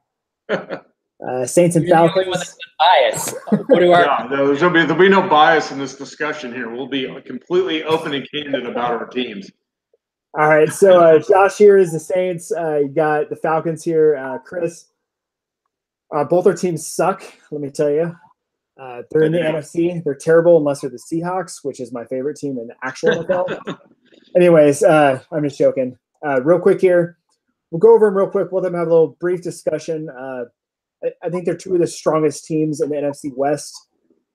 Saints and Falcons. Bias. What do our Yeah, there'll be no bias in this discussion here. We'll be completely open and candid about our teams. All right, so Josh here is the Saints. You got the Falcons here. Chris. Both our teams suck. Let me tell you. They're in the NFC. They're terrible unless they're the Seahawks, which is my favorite team in the actual NFL. Anyways, I'm just joking. Real quick here, we'll go over them real quick. We'll let them have a little brief discussion. I think they're two of the strongest teams in the NFC West.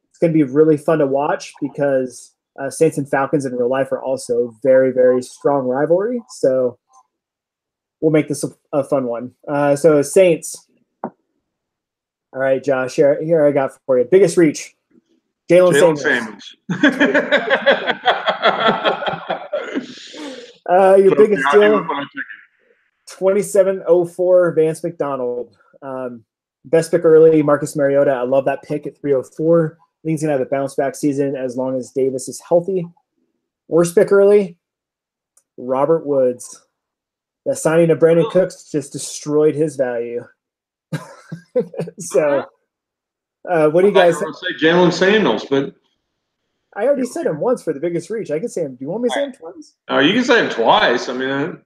It's going to be really fun to watch because Saints and Falcons in real life are also very, very strong rivalry. So we'll make this a fun one. So Saints. All right, Josh, here I got for you. Biggest reach. Jalen Samuels. Your biggest deal, 2704 Vance McDonald. Best pick early, Marcus Mariota. I love that pick at 304. I think he's going to have a bounce back season as long as Davis is healthy. Worst pick early, Robert Woods. The signing of Brandon Cooks just destroyed his value. So, what do you guys say? Jalen Samuels, but I already said him once for the biggest reach. I can say him. Do you want me to say him twice? Oh, you can say him twice. I mean,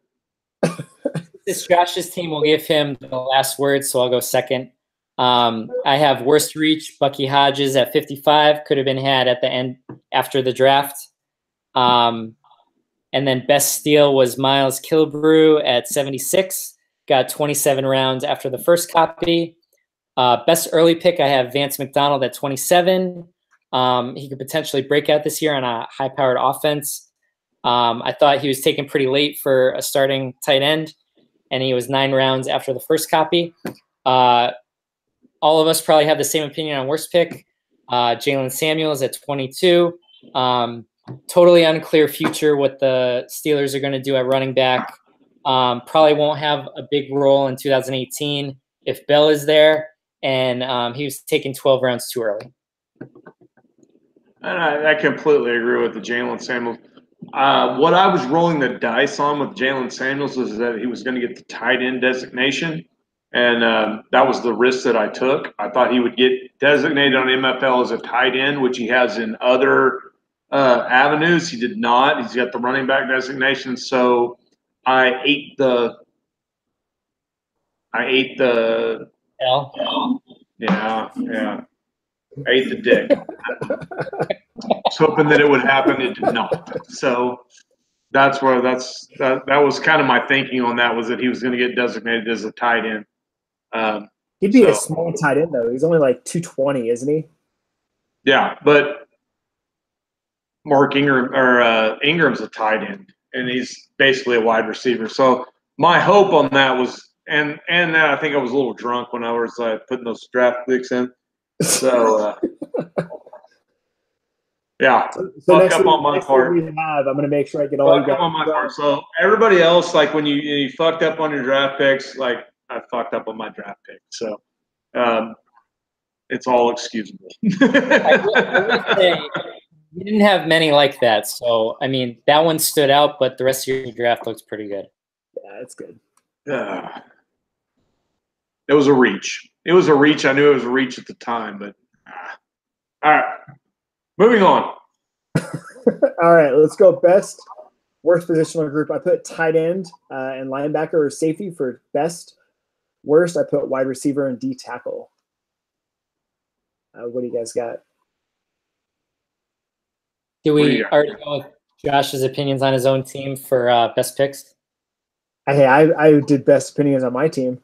this Josh's team will give him the last word, so I'll go second. I have worst reach, Bucky Hodges at 55. Could have been had at the end after the draft. And then best steal was Miles Killebrew at 76. Got 27 rounds after the first copy. Best early pick, I have Vance McDonald at 27. He could potentially break out this year on a high-powered offense. I thought he was taken pretty late for a starting tight end, and he was 9 rounds after the first copy. All of us probably have the same opinion on worst pick. Jalen Samuels at 22. Totally unclear future what the Steelers are going to do at running back. Probably won't have a big role in 2018 if Bell is there, and he was taken 12 rounds too early. And I completely agree with the Jalen Samuels. What I was rolling the dice on with Jalen Samuels is that he was going to get the tight end designation, and that was the risk that I took. I thought he would get designated on MFL as a tight end, which he has in other avenues. He did not. He's got the running back designation, so I ate the L. Yeah. I ate the dick. I was hoping that it would happen. It did not. So that was kind of my thinking on that, was that he was going to get designated as a tight end. He'd be a small tight end though. He's only like 220, isn't he? Yeah, but Mark Ingram or Ingram's a tight end, and he's basically a wide receiver. So my hope on that was, and I think I was a little drunk when I was putting those draft picks in. So yeah, so fuck up on my part. I'm going to make sure I get all you guys. On my part. So everybody else, like when you fucked up on your draft picks, like I fucked up on my draft pick. So it's all excusable. I will say, you didn't have many like that. So, I mean, that one stood out, but the rest of your draft looks pretty good. Yeah, it's good. It was a reach. It was a reach. I knew it was a reach at the time, but all right. Moving on. All right, let's go best. Worst positional group. I put tight end and linebacker or safety for best. Worst, I put wide receiver and D tackle. What do you guys got? Do we already go with Josh's opinions on his own team for best picks? Hey, I did best opinions on my team.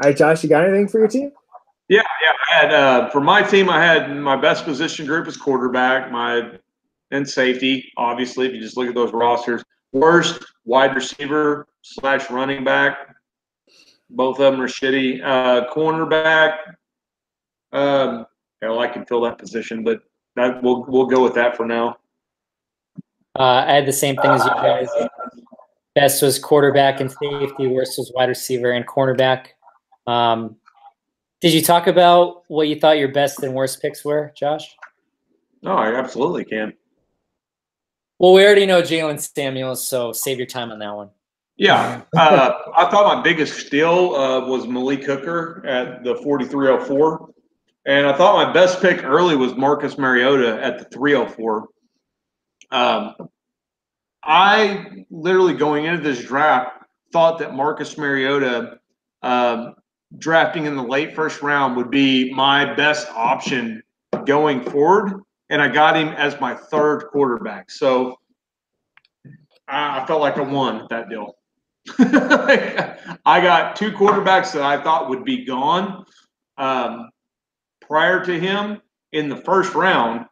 All right, Josh, you got anything for your team? Yeah. I had for my team, I had my best position group as quarterback, and safety. Obviously, if you just look at those rosters, worst wide receiver / running back. Both of them are shitty. Cornerback. Hell, I can fill that position, but we'll go with that for now. I had the same thing as you guys. Best was quarterback and safety. Worst was wide receiver and cornerback. Did you talk about what you thought your best and worst picks were, Josh? No, I absolutely can. Well, we already know Jalen Samuels, so save your time on that one. Yeah. I thought my biggest steal was Malik Hooker at the 4304. And I thought my best pick early was Marcus Mariota at the 304. I literally, going into this draft, thought that Marcus Mariota drafting in the late first round would be my best option going forward, and I got him as my third quarterback. So I felt like I won that deal. I got two quarterbacks that I thought would be gone prior to him in the first round.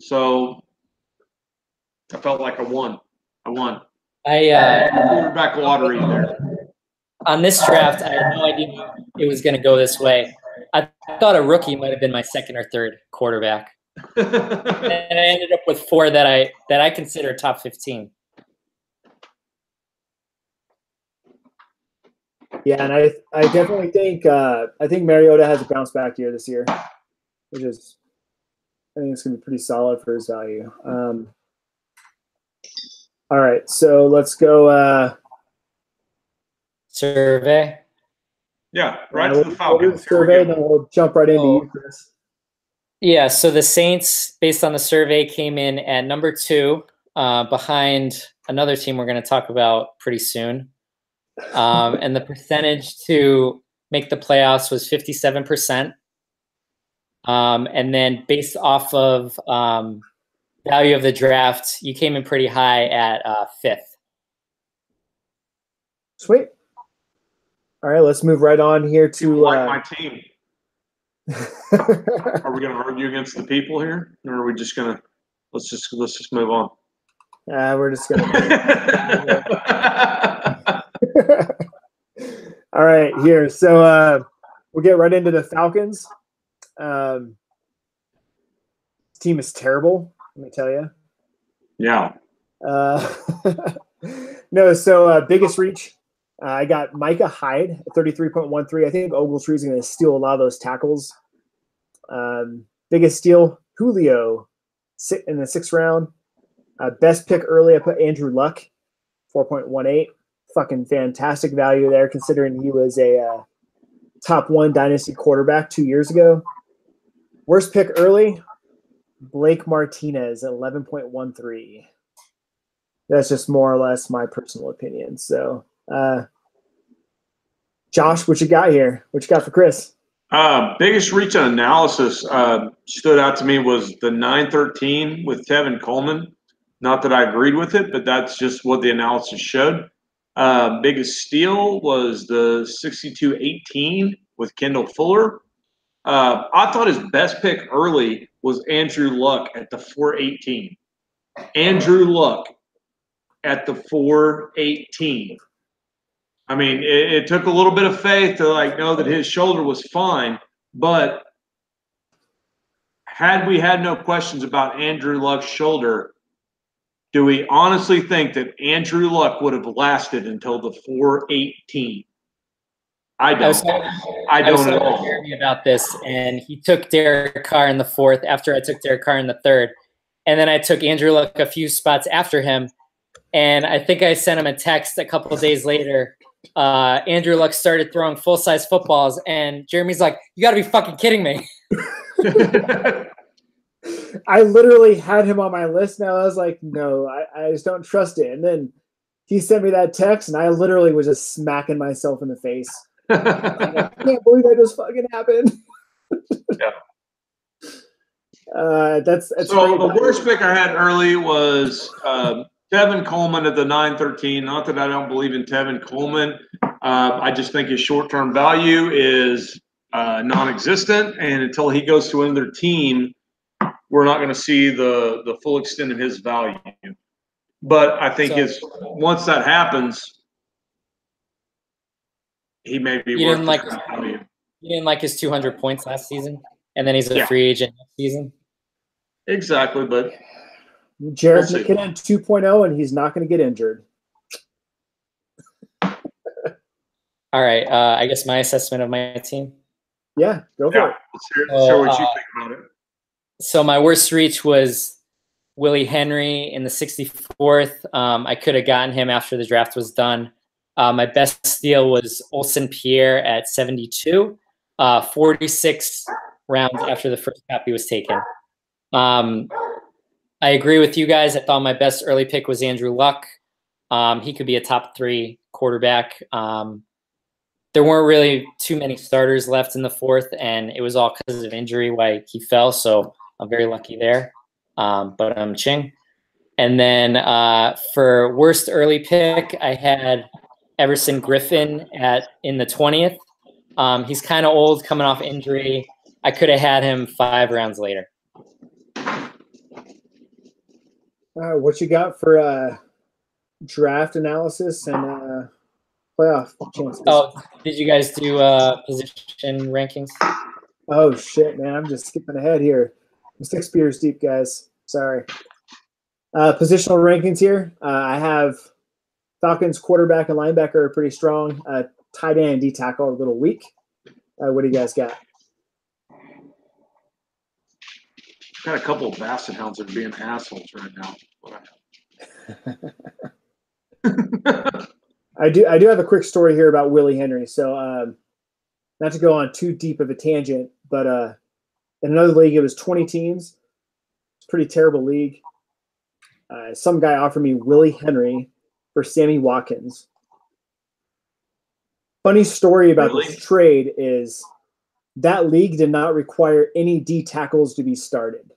So I felt like I won. Quarterback lottery there. On this draft, I had no idea it was going to go this way. I thought a rookie might have been my second or third quarterback, and I ended up with four that I consider top 15. Yeah, and I definitely think Mariota has a bounce back year this year, which is I think it's gonna be pretty solid for his value. All right, so let's go. Survey. Yeah, right to the Falcons. Survey, and then we'll jump right into you, Chris. Yeah, so the Saints, based on the survey, came in at number 2, behind another team we're going to talk about pretty soon. And the percentage to make the playoffs was 57%. And then based off of value of the draft, you came in pretty high at 5th. Sweet. All right, let's move right on here to my team. Are we going to argue against the people here, or are we just going to let's just move on? We're just going to. All right, here. So we'll get right into the Falcons. This team is terrible, let me tell you. Yeah. No, so biggest reach. I got Micah Hyde at 33.13. I think Ogletree's going to steal a lot of those tackles. Biggest steal, Julio in the 6th round. Best pick early, I put Andrew Luck, 4.18. Fucking fantastic value there, considering he was a top 1 dynasty quarterback 2 years ago. Worst pick early, Blake Martinez at 11.13. That's just more or less my personal opinion. So, Josh, what you got here? What you got for Chris? Biggest reach on analysis stood out to me was the 913 with Tevin Coleman. Not that I agreed with it, but that's just what the analysis showed. Biggest steal was the 6218 with Kendall Fuller. I thought his best pick early was Andrew Luck at the 418. Andrew Luck at the 418. I mean, it took a little bit of faith to know that his shoulder was fine, but had we had no questions about Andrew Luck's shoulder, do we honestly think that Andrew Luck would have lasted until the 418? I don't. I was talking to Jeremy about this, and he took Derek Carr in the 4th after I took Derek Carr in the 3rd. And then I took Andrew Luck a few spots after him. And I think I sent him a text a couple of days later. Andrew Luck started throwing full-size footballs, and Jeremy's like, "You got to be fucking kidding me." I literally had him on my list now. I was like, no, I just don't trust it. And then he sent me that text, and I literally was just smacking myself in the face. I can't believe that just fucking happened. Yeah. That's so the worst pick I had early was Tevin Coleman at the 9-13. Not that I don't believe in Tevin Coleman. I just think his short-term value is non-existent, and until he goes to another team, we're not going to see the full extent of his value. But I think once that happens, he may be worth the value. You didn't like his 200 points last season, and then he's a free agent next season. Exactly, but Jared McKinnon 2.0, and he's not going to get injured. All right, I guess my assessment of my team. Yeah, go for it. Let's hear what you think about it. So my worst reach was Willie Henry in the 64th. I could have gotten him after the draft was done. My best steal was Olsen Pierre at 72, 46 rounds after the first copy was taken. I agree with you guys. I thought my best early pick was Andrew Luck. He could be a top 3 quarterback. There weren't really too many starters left in the 4th, and it was all because of injury why he fell, so I'm very lucky there. But I'm ching. And then for worst early pick, I had Everson Griffin in the 20th. He's kind of old, coming off injury. I could have had him 5 rounds later. What you got for draft analysis and playoff chances? Oh, did you guys do position rankings? Oh, shit, man. I'm just skipping ahead here. I'm 6 beers deep, guys. Sorry. Positional rankings here. I have Falcons quarterback and linebacker are pretty strong. Tight end and D-tackle are a little weak. What do you guys got? Got a couple of Basset Hounds that are being assholes right now. I do have a quick story here about Willie Henry. So not to go on too deep of a tangent, but in another league, it was 20 teams. It's a pretty terrible league. Some guy offered me Willie Henry for Sammy Watkins. Funny story about this trade is that league did not require any D tackles to be started.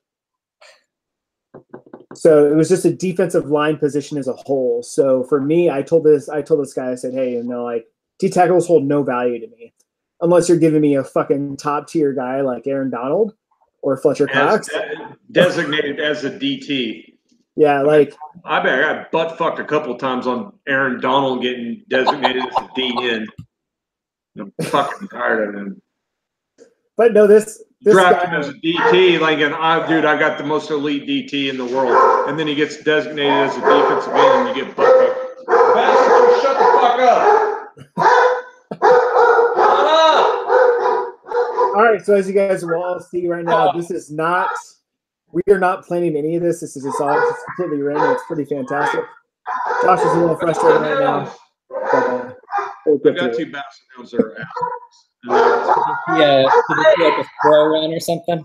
So it was just a defensive line position as a whole. So for me, I told this guy, I said, hey, like D tackles hold no value to me unless you're giving me a fucking top tier guy like Aaron Donald or Fletcher Cox. Designated as a DT. Yeah, like I got butt fucked a couple times on Aaron Donald getting designated as a DN. I'm fucking tired of him. But no, this drafted him as a DT, like, and I got the most elite DT in the world, and then he gets designated as a defensive end, and you get butt fucked. Bastard, shut the fuck up! Shut up! All right, so as you guys will all see right now, this is not. We are not planning any of this. This is just all just completely random. It's pretty fantastic. Josh is a little frustrated right now. But, I got 2 Basset Hounds that are did it feel like a throw run or something?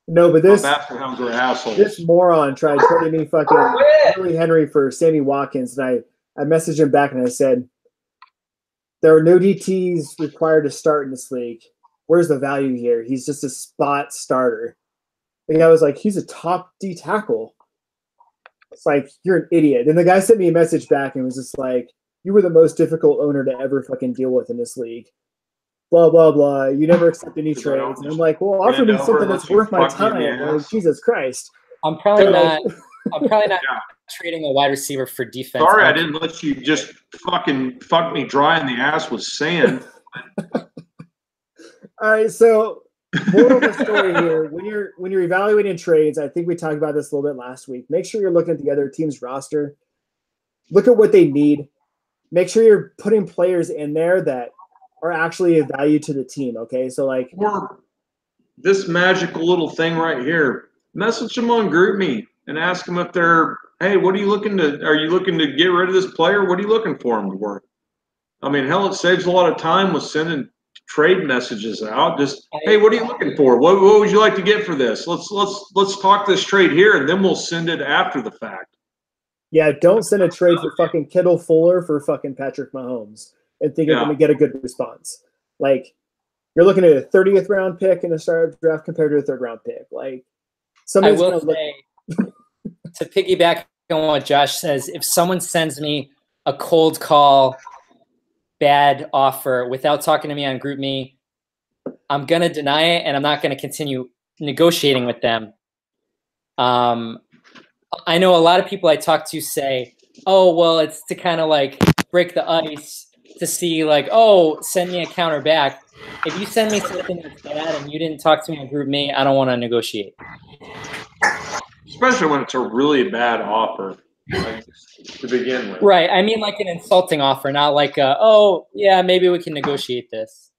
No, but this Basset Hounds are assholes. This moron tried trading me fucking Willie Henry for Sammy Watkins, and I messaged him back and I said, there are no DTs required to start in this league. Where's the value here? He's just a spot starter. And I was like, he's a top D tackle. It's like, you're an idiot. And the guy sent me a message back and was just like, you were the most difficult owner to ever fucking deal with in this league. Blah, blah, blah. You never accept any trades. And I'm like, well, offer me something that's worth my time. Like, Jesus Christ. I'm probably not trading a wide receiver for defense. Sorry, I didn't let you just fucking fuck me dry in the ass with sand. All right, so moral of the story here, when you're evaluating trades, I think we talked about this a little bit last week. Make sure you're looking at the other team's roster. Look at what they need. Make sure you're putting players in there that are actually of value to the team, okay? So, like, or this magical little thing right here, message them on GroupMe and ask them if they're, hey, are you looking to get rid of this player? What are you looking for him to work? I mean, hell, it saves a lot of time with sending trade messages out. Just, hey, what are you looking for? What would you like to get for this? Let's talk this trade here, and then we'll send it after the fact. Yeah, don't send a trade for fucking Kittle Fuller for fucking Patrick Mahomes and think you're going to get a good response. Like, you're looking at a 30th round pick in a startup draft compared to a 3rd round pick. Like, I will say, to piggyback on what Josh says, if someone sends me a cold call, bad offer without talking to me on GroupMe, I'm going to deny it, and I'm not going to continue negotiating with them. I know a lot of people I talk to say, oh, well, it's to kind of like break the ice to see like, oh, send me a counter back. If you send me something that's bad and you didn't talk to me on GroupMe, I don't want to negotiate. Especially when it's a really bad offer, like, to begin with. Right. I mean, like an insulting offer, not like, oh, yeah, maybe we can negotiate this.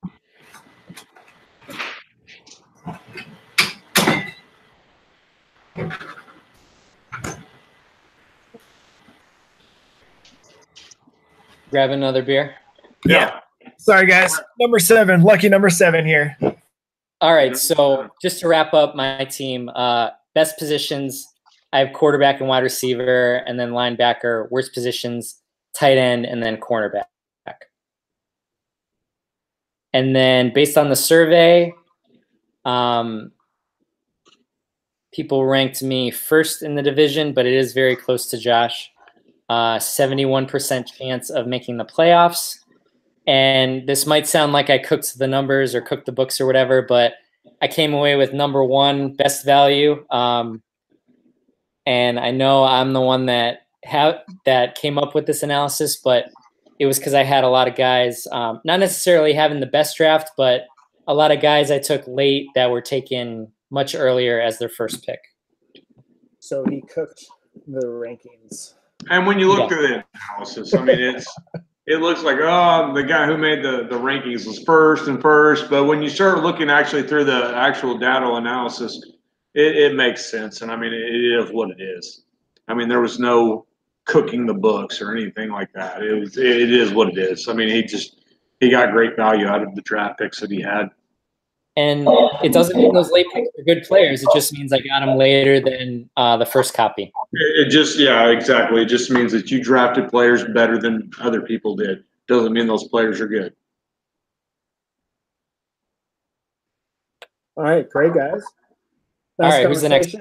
Grab another beer. Yeah. Sorry, guys. Number 7, lucky number 7 here. All right. So just to wrap up my team, best positions, I have quarterback and wide receiver, and then linebacker. Worst positions, tight end, and then cornerback. And then based on the survey, people ranked me first in the division, but it is very close to Josh. 71% chance of making the playoffs. And this might sound like I cooked the numbers or cooked the books or whatever, but I came away with number 1 best value. And I know I'm the one that came up with this analysis, but it was because I had a lot of guys, not necessarily having the best draft, but a lot of guys I took late that were taken much earlier as their first pick. So he cooked the rankings. And when you look at the analysis, I mean, it looks like, oh, the guy who made the rankings was first. But when you start looking actually through the actual data analysis, it makes sense. And I mean, it is what it is. I mean, there was no cooking the books or anything like that. It is what it is. I mean, he got great value out of the draft picks that he had. And it doesn't mean those late picks are good players. It just means I got them later than the first copy. Yeah, exactly. It just means that you drafted players better than other people did. Doesn't mean those players are good. All right, great, guys. All right, who's the next?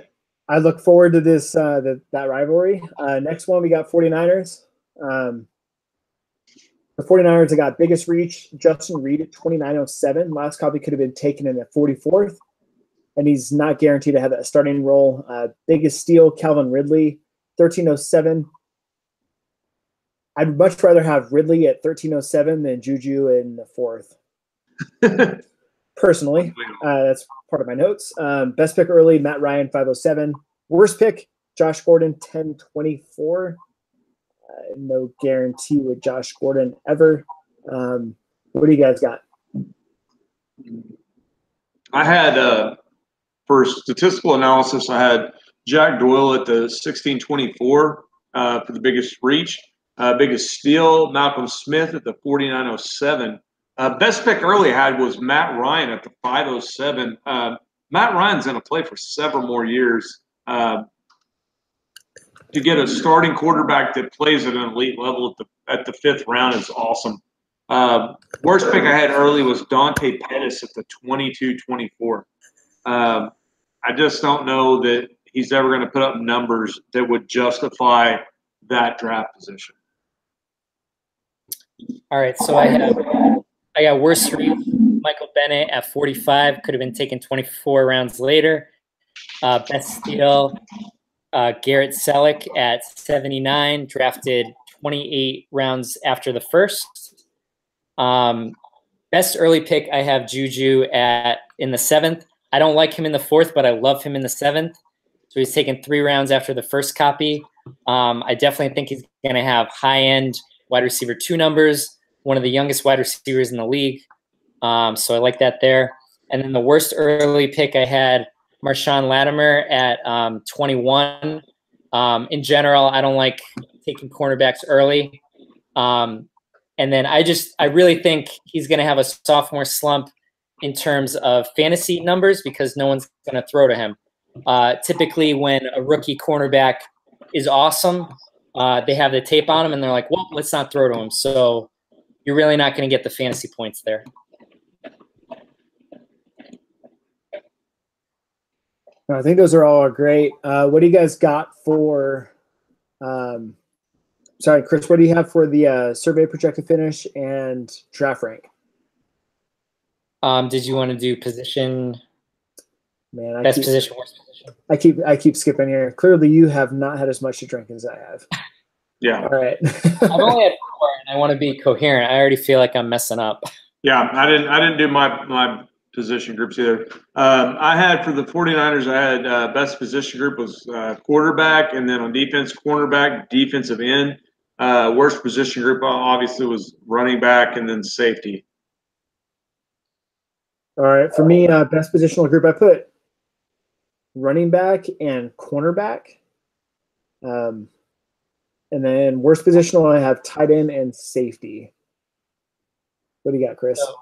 I look forward to this that rivalry. Next one, we got 49ers. The 49ers have got biggest reach, Justin Reed at 2907. Last copy could have been taken in at 44th, and he's not guaranteed to have that starting role. Biggest steal, Calvin Ridley, 1307. I'd much rather have Ridley at 1307 than Juju in the 4th. Personally, that's part of my notes. Best pick early, Matt Ryan, 507. Worst pick, Josh Gordon, 1024. No guarantee with Josh Gordon ever. What do you guys got? I had, for statistical analysis, I had Jack Doyle at the 1624 for the biggest reach. Biggest steal, Malcolm Smith at the 4907. Best pick early I had was Matt Ryan at the 507. Matt Ryan's going to play for several more years. To get a starting quarterback that plays at an elite level at the 5th round is awesome. Worst pick I had early was Dante Pettis at the 22-24. I just don't know that he's ever going to put up numbers that would justify that draft position. All right, so I got worst reach, Michael Bennett at 45, could have been taken 24 rounds later. Best steal, Garrett Selleck at 79, drafted 28 rounds after the first. Best early pick, I have Juju in the 7th. I don't like him in the 4th, but I love him in the 7th. So he's taken 3 rounds after the first copy. I definitely think he's going to have high-end wide receiver 2 numbers, one of the youngest wide receivers in the league. So I like that there. And then the worst early pick I had, Marshawn Latimer at 21. In general, I don't like taking cornerbacks early. And then I really think he's going to have a sophomore slump in terms of fantasy numbers because no one's going to throw to him. Typically, when a rookie cornerback is awesome, they have the tape on him and they're like, well, let's not throw to him. So you're really not going to get the fantasy points there. I think those are all great. What do you guys got for? Sorry, Chris. What do you have for the survey projected finish and draft rank? Did you want to do position? Man, Best position, worst position. I keep skipping here. Clearly, you have not had as much to drink as I have. Yeah. All right. I've only had 4, and I want to be coherent. I already feel like I'm messing up. Yeah, I didn't do my position groups either. I had for the 49ers, I had best position group was quarterback, and then on defense, cornerback, defensive end. Worst position group obviously was running back, and then safety. All right. For me, best positional group, I put running back and cornerback. And then worst positional, I have tight end and safety. What do you got, Chris? So,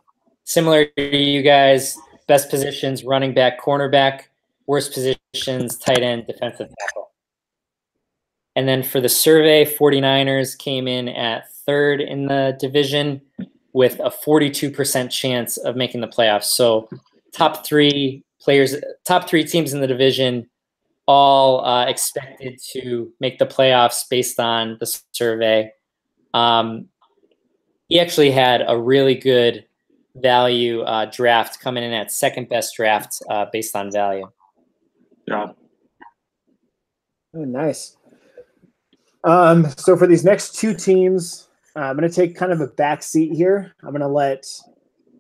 similar to you guys, best positions, running back, cornerback, worst positions, tight end, defensive tackle. And then for the survey, 49ers came in at 3rd in the division with a 42% chance of making the playoffs. So top 3 teams in the division all expected to make the playoffs based on the survey. He actually had a really good value draft coming in at 2nd best draft based on value. Yeah. Oh, nice. So for these next 2 teams, I'm going to take kind of a back seat here. I'm going to let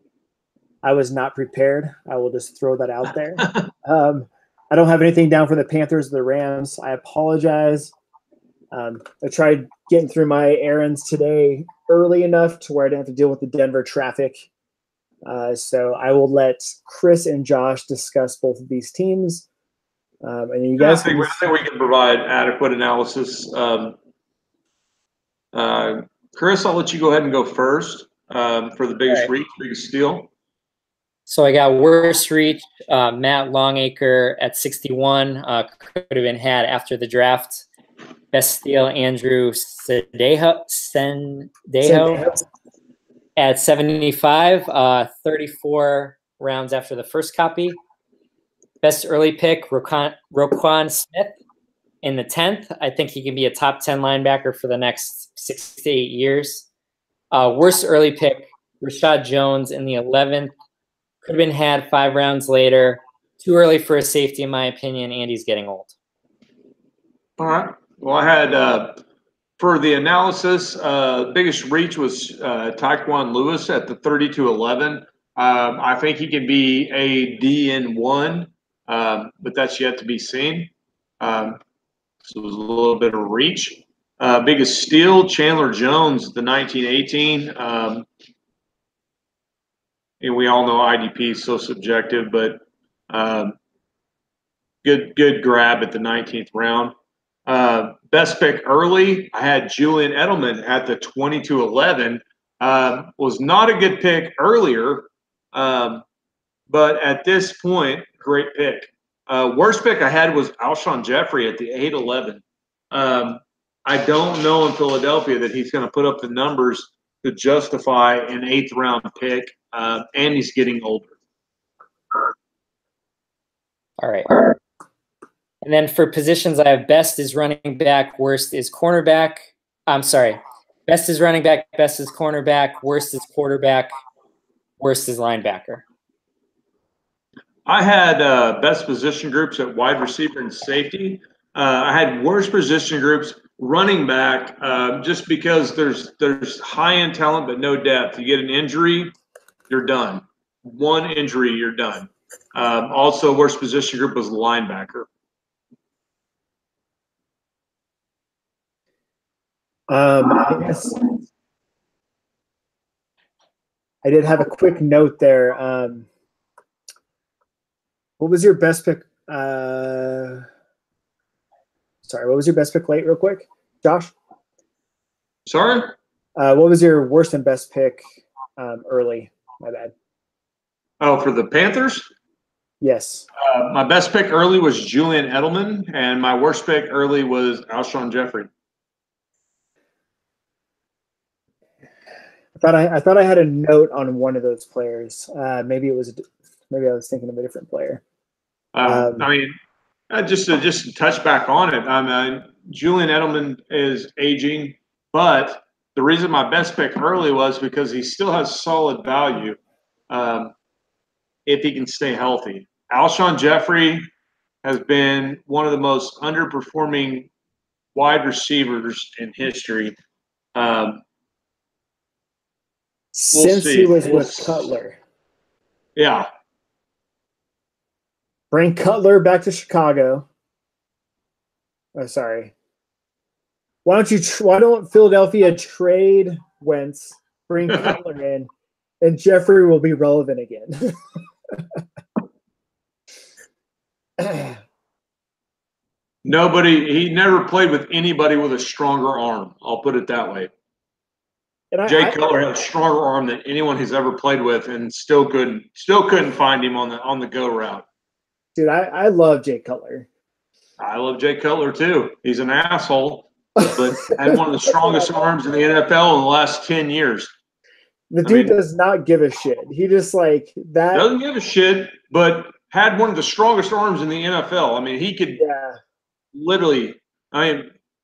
– I was not prepared. I will just throw that out there. I don't have anything down for the Panthers or the Rams. I apologize. I tried getting through my errands today early enough to where I didn't have to deal with the Denver traffic. So I will let Chris and Josh discuss both of these teams. And you guys I think we can provide adequate analysis. Chris, I'll let you go ahead and go first for the biggest reach, biggest steal. So I got worst reach, Matt Longacre at 61, could have been had after the draft. Best steal, Andrew Sendejo at 75, 34 rounds after the first copy. Best early pick, Roquan Smith in the 10th. I think he can be a top 10 linebacker for the next 6 to 8 years. Worst early pick, Rashad Jones in the 11th. Could have been had 5 rounds later. Too early for a safety, in my opinion. Andy's getting old. All right. Well, I had for the analysis, biggest reach was Tyquan Lewis at the 32-11. I think he could be a DN1, but that's yet to be seen. So it was a little bit of reach. Biggest steal, Chandler Jones, the 1918. And we all know IDP is so subjective, but good grab at the 19th round. Best pick early, I had Julian Edelman at the 22-11. Was not a good pick earlier, but at this point, great pick. Worst pick I had was Alshon Jeffrey at the 8-11. I don't know in Philadelphia that he's going to put up the numbers to justify an 8th round pick, and he's getting older. All right. And then for positions, I have best is running back, worst is cornerback. I'm sorry. Best is running back, best is cornerback, worst is quarterback, worst is linebacker. I had best position groups at wide receiver and safety. I had worst position groups running back just because there's high-end talent but no depth. You get an injury, you're done. One injury, you're done. Also, worst position group was linebacker. I guess I did have a quick note there. What was your best pick? Sorry, what was your best pick late, real quick, Josh? Sorry? What was your worst and best pick early? My bad. Oh, for the Panthers? Yes. My best pick early was Julian Edelman, and my worst pick early was Alshon Jeffrey. I thought I had a note on one of those players. Maybe I was thinking of a different player. I mean, Just to touch back on it, Julian Edelman is aging, but the reason my best pick early was because he still has solid value if he can stay healthy. Alshon Jeffrey has been one of the most underperforming wide receivers in history. Since he was with Cutler. Yeah. Bring Cutler back to Chicago. Oh, sorry. Why don't Philadelphia trade Wentz, bring Cutler in, and Jeffrey will be relevant again. He never played with anybody with a stronger arm. I'll put it that way. Jay Cutler had a stronger arm than anyone he's ever played with, and still couldn't find him on the go route. Dude, I love Jay Cutler. I love Jay Cutler too. He's an asshole, but had one of the strongest arms in the NFL in the last 10 years. The dude does not give a shit. He just like that. Doesn't give a shit, but had one of the strongest arms in the NFL. I mean, he could literally.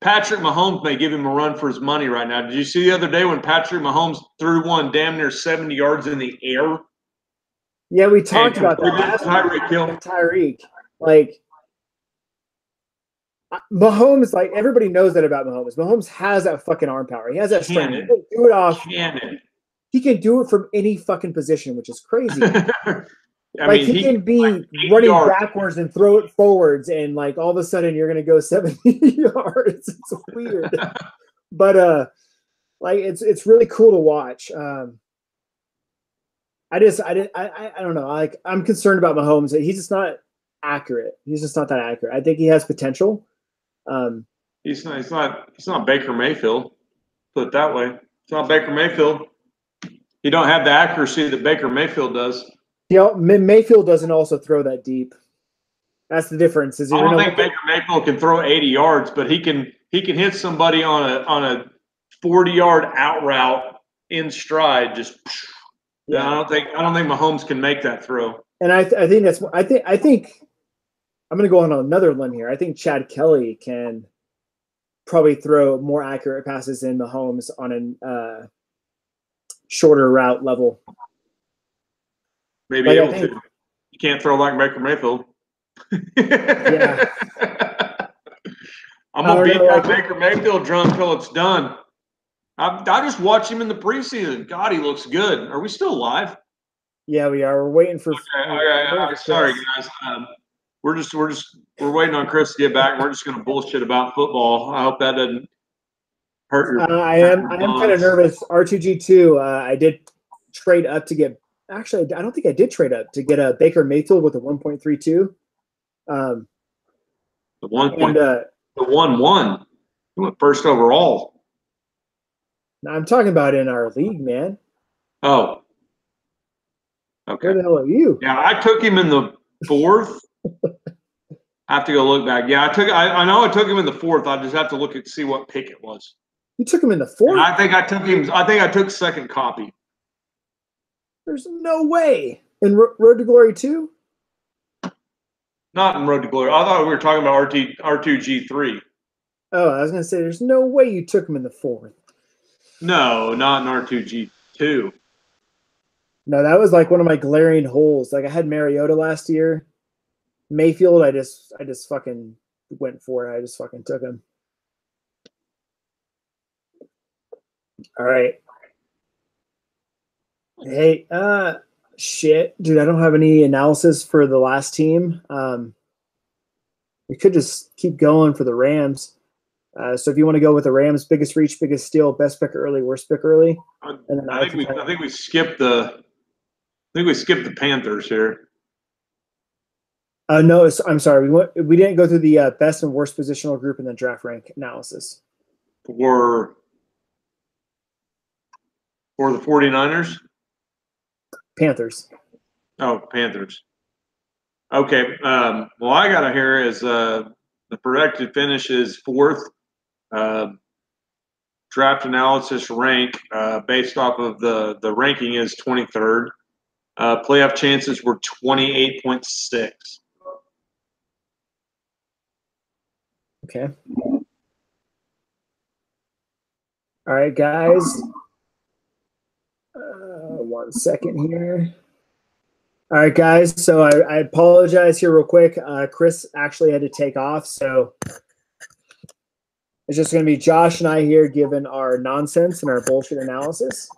Patrick Mahomes may give him a run for his money right now. Did you see the other day when Patrick Mahomes threw one damn near 70 yards in the air? Yeah, we talked about that. Tyreek. Like, Mahomes, like, everybody knows that about Mahomes. Mahomes has that fucking arm power. He has that strength. He can do it off. He can do it from any fucking position, which is crazy. He can be running backwards and throw it forwards, and like all of a sudden you're gonna go 70 yards. It's weird, but it's really cool to watch. I don't know. Like, I'm concerned about Mahomes. He's just not accurate. He's just not that accurate. I think he has potential. He's not Baker Mayfield. Put it that way. It's not Baker Mayfield. You don't have the accuracy that Baker Mayfield does. Yeah, Mayfield doesn't also throw that deep. That's the difference. I don't think Baker Mayfield can throw 80 yards, but he can hit somebody on a 40-yard out route in stride. Just I don't think Mahomes can make that throw. And I think I'm going to go on another limb here. I think Chad Kelly can probably throw more accurate passes than Mahomes on a shorter route level. Maybe able to. You can't throw like Baker Mayfield. Yeah. I'm going to beat that Baker Mayfield drum until it's done. I just watched him in the preseason. God, he looks good. Are we still live? Yeah, we are. We're waiting for. Okay. Sorry, guys. We're waiting on Chris to get back. We're just going to bullshit about football. I hope that doesn't hurt your. I am kind of nervous. R2G2. I did trade up to get. Actually, I don't think I did trade up to get a Baker Mayfield with a 1.32. The 1-1. He went first overall. Now, I'm talking about in our league, man. Oh. Okay. Where the hell are you? Yeah, I took him in the 4th. I have to go look back. Yeah, I know I took him in the 4th. I just have to look and see what pick it was. You took him in the 4th? And I think I took second copy. There's no way. In Road to Glory 2? Not in Road to Glory. I thought we were talking about R2G3. Oh, I was going to say, there's no way you took him in the 4th. No, not in R2G2. No, that was like one of my glaring holes. Like, I had Mariota last year. Mayfield, I just fucking went for it. I just fucking took him. All right. Hey, shit, dude, I don't have any analysis for the last team. We could just keep going for the Rams. So if you want to go with the Rams, biggest reach, biggest steal, best pick early, worst pick early. And then I think we skipped the Panthers here. No, I'm sorry. We didn't go through the best and worst positional group in the draft rank analysis. For the 49ers? Panthers. Oh, Panthers. Okay. Well, I got to hear is the projected finish is 4th. Draft analysis rank based off of the ranking is 23rd. Playoff chances were 28.6. Okay. All right, guys. 1 second here. All right, guys. So I apologize here real quick. Chris actually had to take off, so it's just going to be Josh and I here giving our nonsense and our bullshit analysis.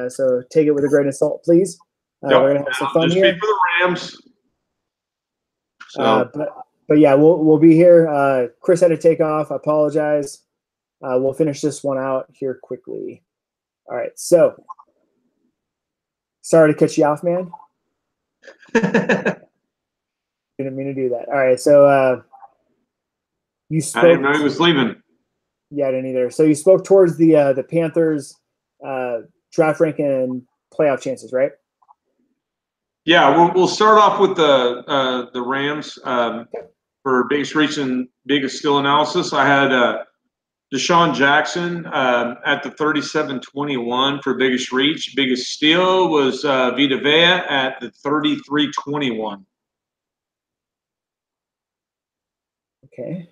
So take it with a grain of salt, please. We're going to have some fun here. Just for the Rams. So. But yeah, we'll be here. Chris had to take off. I apologize. We'll finish this one out here quickly. All right. So sorry to cut you off, man. Didn't mean to do that. All right. So you spoke. I didn't know he was leaving. Yeah, I didn't either. So you spoke towards the Panthers draft ranking and playoff chances, right? Yeah, we'll start off with the Rams for biggest reach and biggest skill analysis. I had Deshaun Jackson at the 37-21 for biggest reach. Biggest steal was Vita Vea at the 33-21. Okay.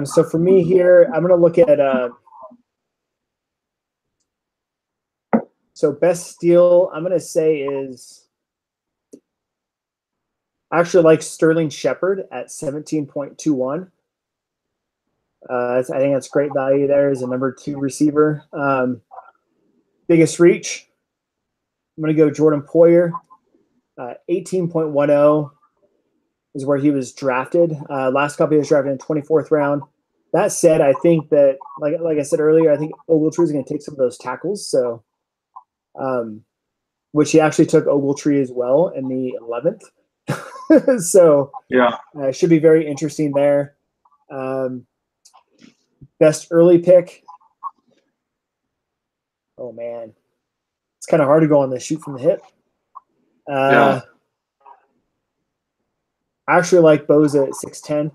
So for me here, I'm going to look at so best steal, I'm going to say is I actually like Sterling Shepard at 17.21. I think that's great value there as a number 2 receiver. Biggest reach, I'm going to go Jordan Poyer. 18.10 is where he was drafted. Last couple he was drafted in 24th round. That said, I think that, like I said earlier, I think Ogletree is going to take some of those tackles. So, which he actually took Ogletree as well in the 11th. So yeah, should be very interesting there. Best early pick. Oh man, it's kind of hard to go on the shoot from the hip. Yeah. I actually like Boza at 6'10".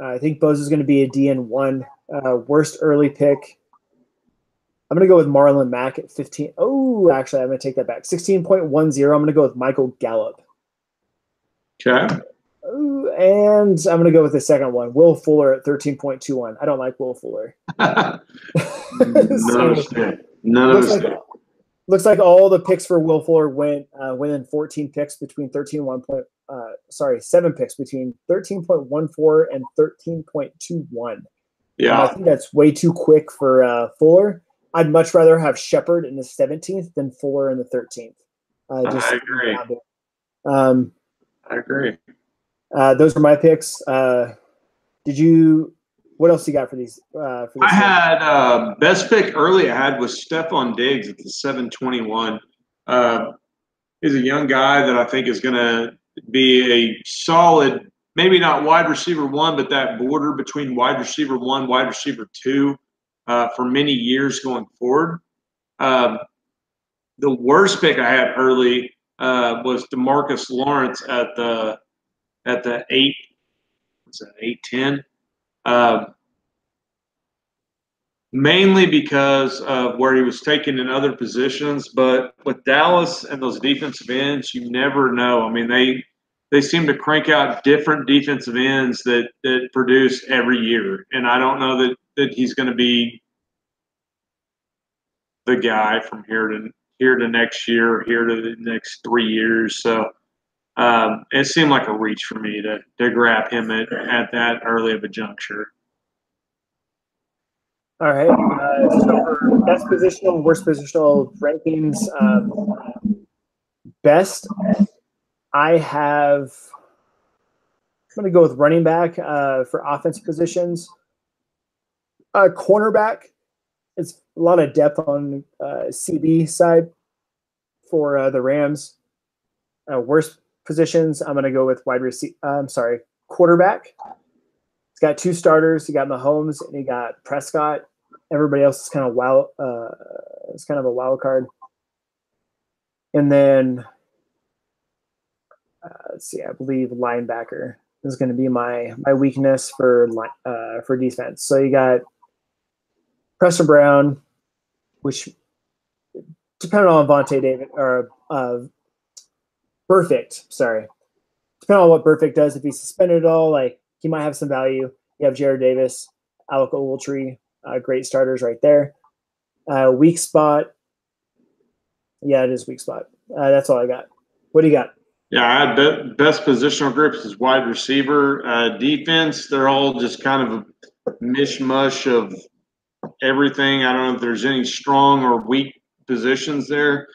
I think Boza is going to be a DN1. Worst early pick. I'm going to go with Marlon Mack at 15. Oh, actually, I'm going to take that back. 16.10. I'm going to go with Michael Gallup. Okay. Ooh, and I'm going to go with the second one, Will Fuller at 13.21. I don't like Will Fuller. Looks like all the picks for Will Fuller went within 14 picks between 7 picks between 13.14 and 13.21. Yeah. I think that's way too quick for Fuller. I'd much rather have Shepard in the 17th than Fuller in the 13th. I agree. I agree. Those are my picks. What else you got for these? I had best pick early I had was Stephon Diggs at the 7-21. He's a young guy that I think is going to be a solid, maybe not wide receiver 1, but that border between wide receiver 1, wide receiver 2 for many years going forward. The worst pick I had early was DeMarcus Lawrence at the 8. What's that? 8-10. Mainly because of where he was taken in other positions, but with Dallas and those defensive ends, you never know. I mean, they seem to crank out different defensive ends that produce every year, and I don't know that he's going to be the guy from here to next year, here to the next 3 years. So it seemed like a reach for me to grab him at that early of a juncture. All right. So for best positional, worst positional rankings, best, I'm going to go with running back for offensive positions. Cornerback, it's a lot of depth on CB side for the Rams. Worst positions, I'm going to go with quarterback. He's got 2 starters. He got Mahomes and he got Prescott. Everybody else is kind of it's kind of a wild card. And then let's see, I believe linebacker is going to be my weakness for defense. So you got Preston Brown, which depending on Vontae Davis or perfect. Sorry, depending on what Burfict does, if he's suspended at all, like he might have some value. You have Jared Davis, Alec Ogletree, great starters right there. Weak spot. Yeah, it is weak spot. That's all I got. What do you got? Yeah, I had best positional groups is wide receiver. Defense, they're all just kind of a mishmash of everything. I don't know if there's any strong or weak positions there.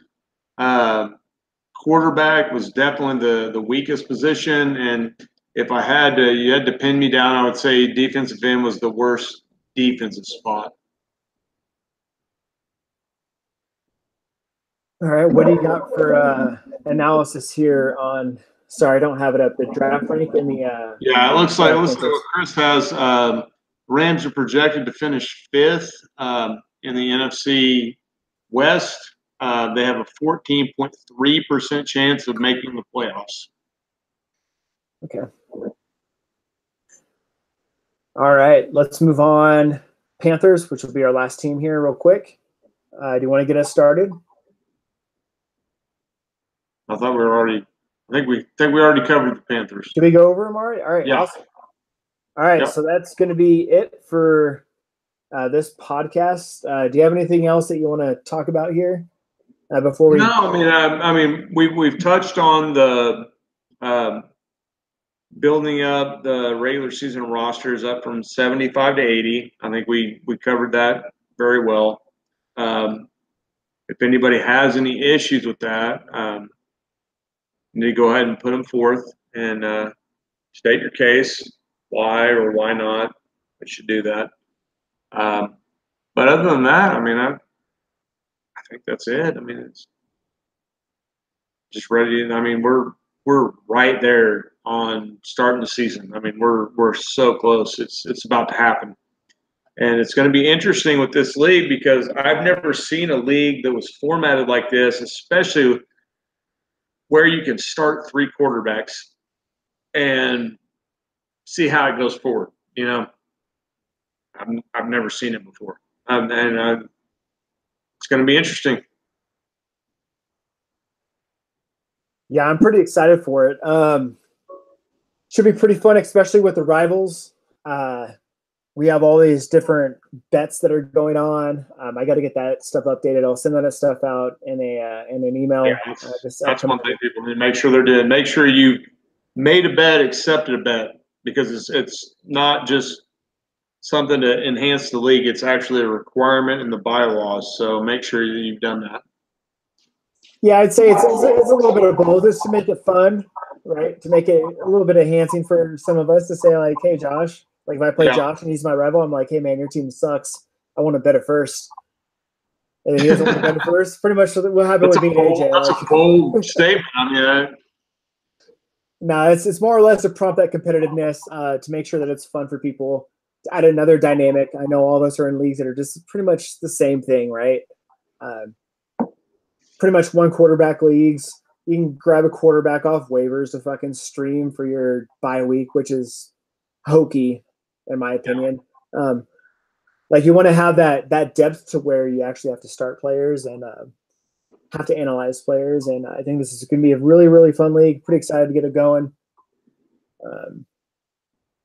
Quarterback was definitely the weakest position, and if you had to pin me down, I would say defensive end was the worst defensive spot. All right, what do you got for analysis here on? Sorry, I don't have it up. The draft rank and the yeah, it looks like what Chris has. Rams are projected to finish 5th in the NFC West. They have a 14.3% chance of making the playoffs. Okay. All right, let's move on. Panthers, which will be our last team here, real quick. Do you want to get us started? I thought we were already. I think we already covered the Panthers. Did we go over them already? All right. Yeah. Awesome. All right. Yep. So that's going to be it for this podcast. Do you have anything else that you want to talk about here before we? No, I mean we've touched on the building up the regular season rosters up from 75 to 80. I think we covered that very well. If anybody has any issues with that, you need to go ahead and put them forth and state your case, why or why not. We should do that. But other than that, I mean, I think that's it. I mean, it's just ready. I mean, we're right there on starting the season. I mean, we're so close. It's about to happen. And it's going to be interesting with this league because I've never seen a league that was formatted like this, especially where you can start 3 quarterbacks and see how it goes forward. You know, I've never seen it before, and it's going to be interesting. Yeah, I'm pretty excited for it. Should be pretty fun, especially with the rivals. We have all these different bets that are going on. I got to get that stuff updated. I'll send that stuff out in an email. Yeah, that's one thing people need to make sure they're doing. Make sure you made a bet, accepted a bet, because it's not just something to enhance the league. It's actually a requirement in the bylaws. So make sure you've done that. Yeah, I'd say it's a little bit of both. It's to make it fun, right? To make it a little bit enhancing for some of us to say, like, hey, Josh, like if I play Josh and he's my rival, I'm like, hey, man, your team sucks. I want to bet it first. And then he doesn't want to bet it first. Pretty much what happened with me and AJ. That's a bold statement. I mean, no, it's more or less to prompt that competitiveness, to make sure that it's fun for people, to add another dynamic. I know all of us are in leagues that are just pretty much the same thing, right? Pretty much one quarterback leagues. You can grab a quarterback off waivers to fucking stream for your bye week, which is hokey, in my opinion. Like you want to have that depth to where you actually have to start players and have to analyze players. And I think this is going to be a really, really fun league. Pretty excited to get it going. And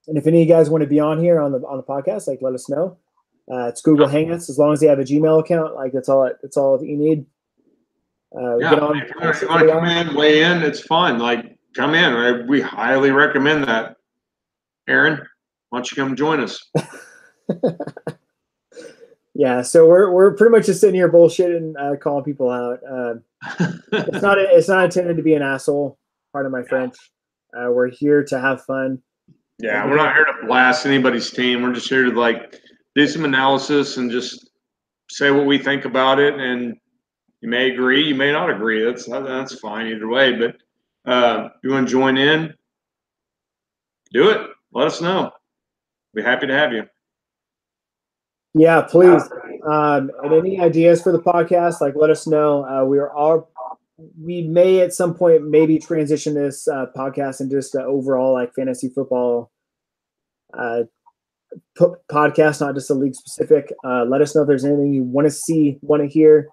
if any of you guys want to be on here on the podcast, like let us know. It's Google Hangouts. As long as you have a Gmail account, like that's all that you need. Get on. If you want to come in, weigh in, it's fun. Like come in. Right? We highly recommend that. Aaron, why don't you come join us? Yeah, so we're pretty much just sitting here bullshitting, calling people out. It's not intended to be an asshole. Pardon my French. We're here to have fun. Yeah, we're not here to blast anybody's team. We're just here to like do some analysis and just say what we think about it. And you may agree, you may not agree. That's fine either way. But if you want to join in, do it. Let us know. We're happy to have you. Yeah, please. And any ideas for the podcast, like let us know. We may at some point maybe transition this podcast into just an overall like fantasy football podcast, not just a league specific. Let us know if there's anything you want to see, want to hear.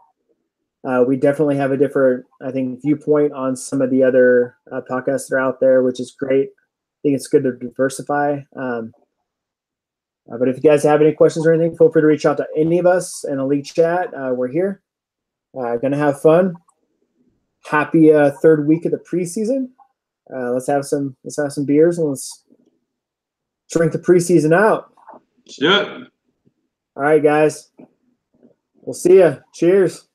We definitely have a different, I think, viewpoint on some of the other podcasts that are out there, which is great. I think it's good to diversify. But if you guys have any questions or anything, feel free to reach out to any of us in a league chat. We're here. Gonna have fun. Happy third week of the preseason. Let's have some beers and let's drink the preseason out. Let's do it. All right, guys. We'll see ya. Cheers.